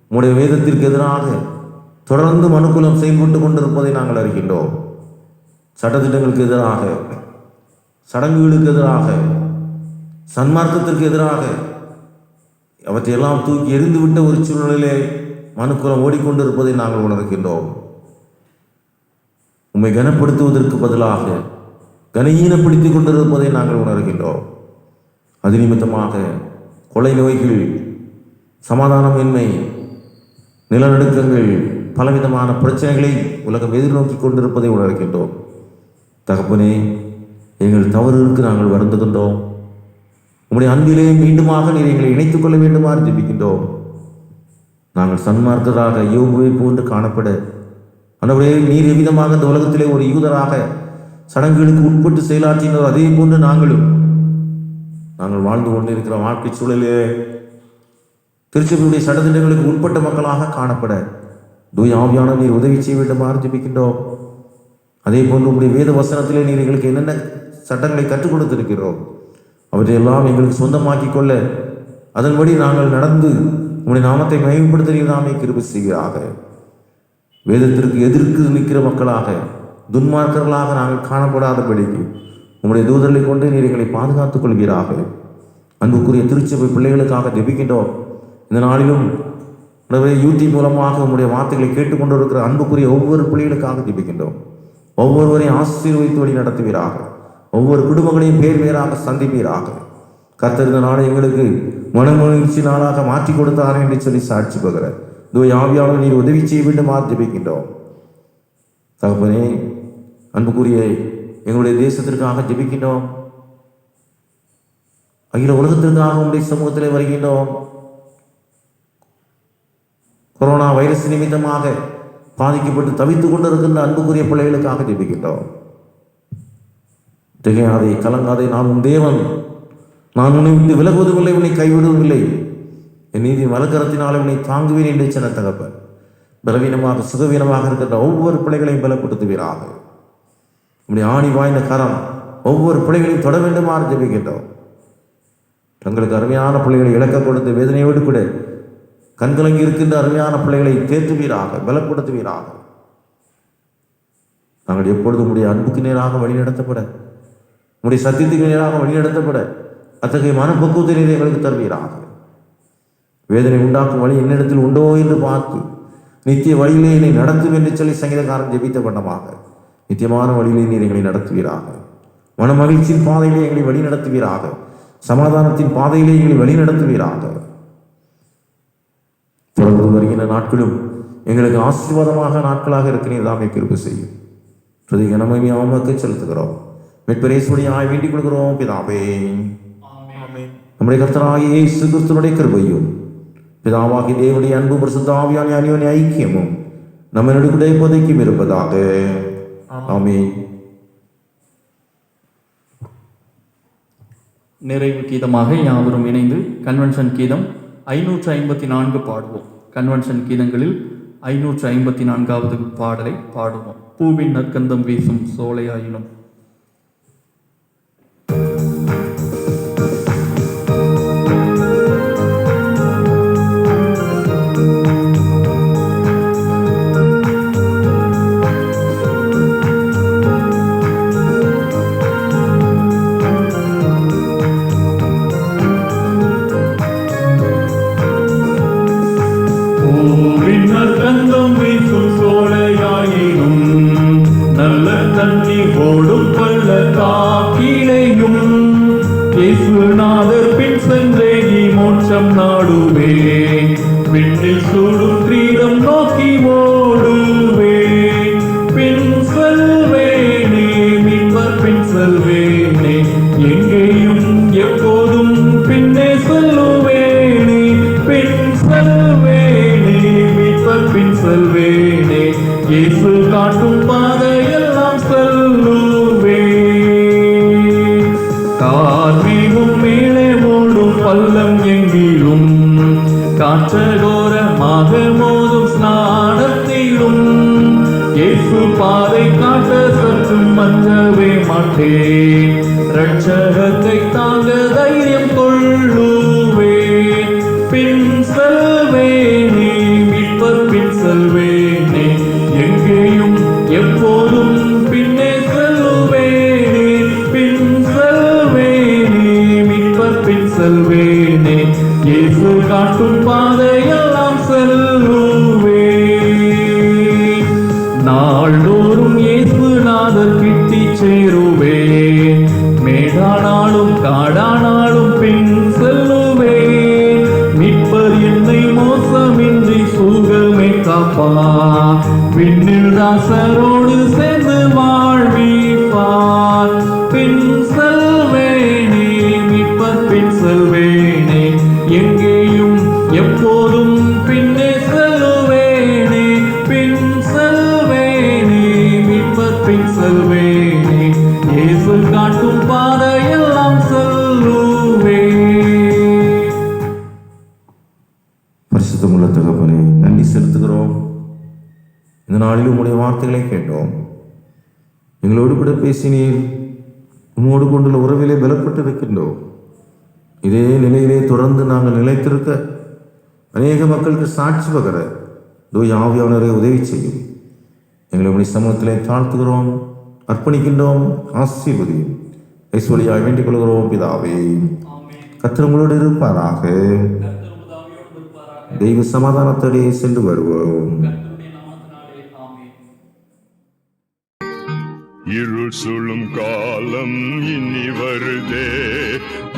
உம்முடைய வேதத்திற்கு எதிராக தொடர்ந்து மனுக்குலம் செயல்பட்டு கொண்டிருப்பதை நாங்கள் அறிகின்றோம். சட்டத்திட்டங்களுக்கு எதிராக, சடங்குகளுக்கு எதிராக, சன்மார்க்கத்திற்கு எதிராக அவற்றையெல்லாம் தூக்கி எறிந்துவிட்ட ஒரு சூழ்நிலையிலே மனுக்குலம் ஓடிக்கொண்டிருப்பதை நாங்கள் உணர்கின்றோம். உம்மை கனப்படுத்துவதற்கு பதிலாக கனஈனப்படுத்திக் கொண்டிருப்பதை நாங்கள் உணர்கின்றோம். அது நிமித்தமாக கொலை நோய்கள், சமாதானமின்மை, நிலநடுக்கங்கள், பலவிதமான பிரச்சனைகளை உலகம் எதிர்நோக்கி கொண்டிருப்பதை உணர்கின்றோம். தகப்பனே, எங்கள் தவறுக்கு நாங்கள் வருந்துகின்றோம். உம்முடைய அன்பிலே மீண்டுமாக நீர் எங்களை இணைத்துக் கொள்ள வேண்டுமாறு ஜெபிக்கின்றோம். நாங்கள் சன்மார்க்கராக யோபுவை போன்று காணப்பட, அந்தவரே நீர் எவ்விதமாக இந்த உலகத்திலே ஒரு யூதராக சடங்குகளுக்கு உட்பட்டு செயலாற்றினோம், அதே போன்று நாங்கள் வாழ்ந்து கொண்டிருக்கிற வாழ்க்கை சூழலே திருச்சபையுடைய சட்டத்திட்டங்களுக்கு உட்பட்ட மக்களாக காணப்பட தூய ஆவியான நீர் உதவி செய்ய வேண்டுமாறு ஜெபிக்கின்றோம். அதே போன்று உங்களுடைய வேத வசனத்திலே நீர் எங்களுக்கு என்னென்ன சட்டங்களை கற்றுக் கொடுத்திருக்கிறோம் அவற்றையெல்லாம் எங்களுக்கு சொந்தமாக்கி கொள்ள அதன்படி நாங்கள் நடந்து உங்களுடைய நாமத்தை மகிமைப்படுத்த நீர் நாமே கிருபை செய்வீராக. வேதத்திற்கு எதிர்த்து நிற்கிற மக்களாக, துன்மார்க்கர்களாக நாங்கள் காணப்படாதபடிக்கு உங்களுடைய தூதர்களை கொண்டு நீர் எங்களை பாதுகாத்துக் கொள்வீராக. அன்புக்குரிய திருச்சபை பிள்ளைகளுக்காக ஜெபிக்கின்றோம். இந்த நாளிலும் யூடியூப் மூலமாக உங்களுடைய வார்த்தைகளை கேட்டுக்கொண்டிருக்கிற அன்புக்குரிய ஒவ்வொரு பிள்ளைகளுக்காக ஜெபிக்கின்றோம். ஒவ்வொருவரையும் ஆசீர்வதித்து வழி நடத்துவீராக. ஒவ்வொரு குடும்பங்களையும் பேர் பேராக சந்திப்பீராக. கர்த்தர் இந்த நாளை எங்களுக்கு மனமகிழ்ச்சி நாளாக மாற்றி கொடுத்தார் என்று சொல்லி சாட்சி பகிர தூய ஆவியானவர் நீர் உதவி செய்ய வேண்டும் ஜெபிக்கின்றோம். தகப்பனே, அன்புக்குரிய எங்களுடைய தேசத்திற்காக ஜெபிக்கின்றோம். அகில உலகத்திற்காக உங்களுடைய சமூகத்திலே வருகின்றோம். கொரோனா வைரஸ் நிமித்தமாக பாதிக்கப்பட்டு தவித்துக் கொண்டிருக்கின்ற அன்புக்குரிய பிள்ளைகளுக்காக ஜெபிக்கின்றோம். திகையாதே, கலங்காதே, நான் உன் தேவன், நான் உன்னை விட்டு விலகுவதும் இல்லை, உன்னை கைவிடுவதும் இல்லை, என் நீதி வலக்கரத்தினாலே உன்னை தாங்குவேன் என்று சொன்ன தகப்பன் பலவீனமாக சுகவீனமாக இருக்கின்ற ஒவ்வொரு பிள்ளைகளையும் பலப்படுத்துவீராக. உன்னுடைய ஆணி வாய்ந்த கரம் ஒவ்வொரு பிள்ளைகளையும் தொட வேண்டுமாறு ஜெபிக்கின்றோம். தங்களுக்கு அருமையான பிள்ளைகளை இழக்க கொடுத்து வேதனையோடு கூட கண்கலங்கி இருக்கின்ற அருமையான பிள்ளைகளை தேற்றுவீராக, பலப்படுத்துவீராக. நாங்கள் எப்பொழுதும் உடைய அன்புக்கு நேராக வழிநடத்தப்பட, உடைய சத்தியத்துக்கு நேராக வழிநடத்தப்பட அத்தகைய மனப்பக்குவத்தை நீர் எங்களுக்கு தருவீராக. வேதனை உண்டாக்கும் வழி என்னிடத்தில் உண்டோ என்று பார்த்து நித்திய வழியிலே என்னை நடத்தும் என்று சொல்லி சங்கீதக்காரன் ஜெபித்த வண்ணமாக நித்தியமான வழியிலே நீர் எங்களை நடத்துவீராக. மன மகிழ்ச்சியின் பாதையிலே எங்களை வழி நடத்துவீராக. சமாதானத்தின் பாதையிலே எங்களை வழி நடத்துவீராக. தொடர்ந்து வருகின்ற நாட்களும் எங்களுக்கு ஆசீர்வாதமாக நாட்களாக இருக்கிறீர் தாமே கிருபை செய்யும். துதி கனமகிமை உமக்கு செலுத்துகிறோம். மீட்பரேசுடைய ஆய் வேண்டிக் கொள்கிறோம் பிதாவே. நம்முடைய கர்த்தராகிய இயேசு கிறிஸ்துவினுடைய கிருபையும் பிதாவாகிய தேவனுடைய அன்பும் பரிசுத்த ஆவியானவரின் அந்யோன்ய ஐக்கியமும் நம்மளுடைய கூட இப்போதைக்கும் இருப்பதாக. ஆமென். நிறைவு கீதமாக யாவரும் இணைந்து கன்வென்ஷன் கீதம் 554 பாடுவோம். கன்வென்ஷன் கீதங்களில் 554வது பாடலை பாடுவோம். பூவின் நற்கந்தம் வீசும் சோலையாயினும். விண்ணில் சூடும் கிரீடம் நோக்கி ஓடுவேன். பின் செல்வேனே மீட்பர் பின் செல்வேனே, எங்கேயும் எப்போதும் பின்னே செல்லுவேனே. பின் செல்வேனே மீட்பர் பின் செல்வேனே, இயேசு காட்டும் பாதையெல்லாம் செல்லுவேன். கார்மேகம் மேலே ஓடும் பள்ளம் எங்கிலும், காற்றகோரமாக மோதும் ஸ்நானத்திலும், இயேசு பாதை காட்ட சற்றும் மஞ்சவே மாட்டேன். ரட்சகத்தை தாங்க தைரியம் கொள்ளுவேன். பின் செல்வேனே மீட்பர் பின் செல்வேனே, எங்கேயும் எப்போதும் பின்னே செல்லுவேனே. பின் செல்வேனே மீட்பர் பின் செல்வேனே, இயேசு காட்டும் பாதையெல்லாம் செல்லுவேன். நாள்தோறும் இயேசு நாதர் கிட்டி சேருவேன். மேடானாலும் காடானாலும் பின் செல்லுவேன். மீட்பர் என்னை மோசமின்றி சுகமே காப்பா, விண்ணில் ராசரோடு சேர்ந்து வாழ்விப்பார். பின் செல்வேனே மீட்பர் பின் செல்வேனே, எங்கேயும் எப்போதும் பின்னே செல்லுவேனே. பின் செல்வேனே மீட்பர் பின் செல்வேனே, இயேசு காட்டும் பாதையெல்லாம் செல்லுவேன். பரிசுத்தமுள்ள தகப்பனே, நன்றி செலுத்துகிறோம். இந்த நாளில் உம்முடைய வார்த்தைகளை கேட்டோம். எங்களோடு கூட பேசினீர். உம்மோடு கொண்டுள்ள உறவிலே பலப்பட்டு இருக்கின்றோம். இதே நிலையிலே தொடர்ந்து நாங்கள் நிலைத்திருக்க, அநேக மக்களுக்கு சாட்சி பகர தூய ஆவியானவரை உதவி செய்யும். எங்களை உம்முடைய சமூகத்திலே தாழ்த்துகிறோம், அர்ப்பணிக்கின்றோம். ஆசீர்வதியும் ஐஸ்வர்யாய் வேண்டிக் கொள்கிறோம் பிதாவே. கர்த்தர் உங்களோடு இருப்பாராக. தெய்வ சமாதானத்தோடே சென்று வருவோம். இருள் சூழும் காலம் இனி வருதே,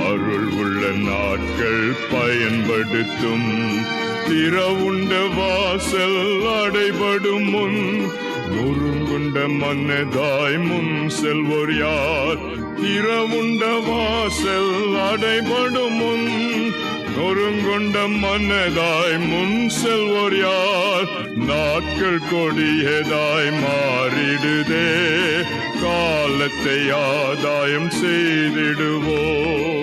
அருள் உள்ள நாட்கள் பயன்படுத்தும். திறவுண்ட வாசல் அடைபடும் முன், நொறுங்குண்ட மன்னதாய் முன் செல்வோர் யார்? திறவுண்ட வாசல் அடைபடும் முன், நொறுங்குண்ட மன்னதாய் முன் செல்வோர் யார்? நாட்கள் கொடியதாய் மாறிடுதே, காலத்தை ஆதாயம் செய்திடுவோம்.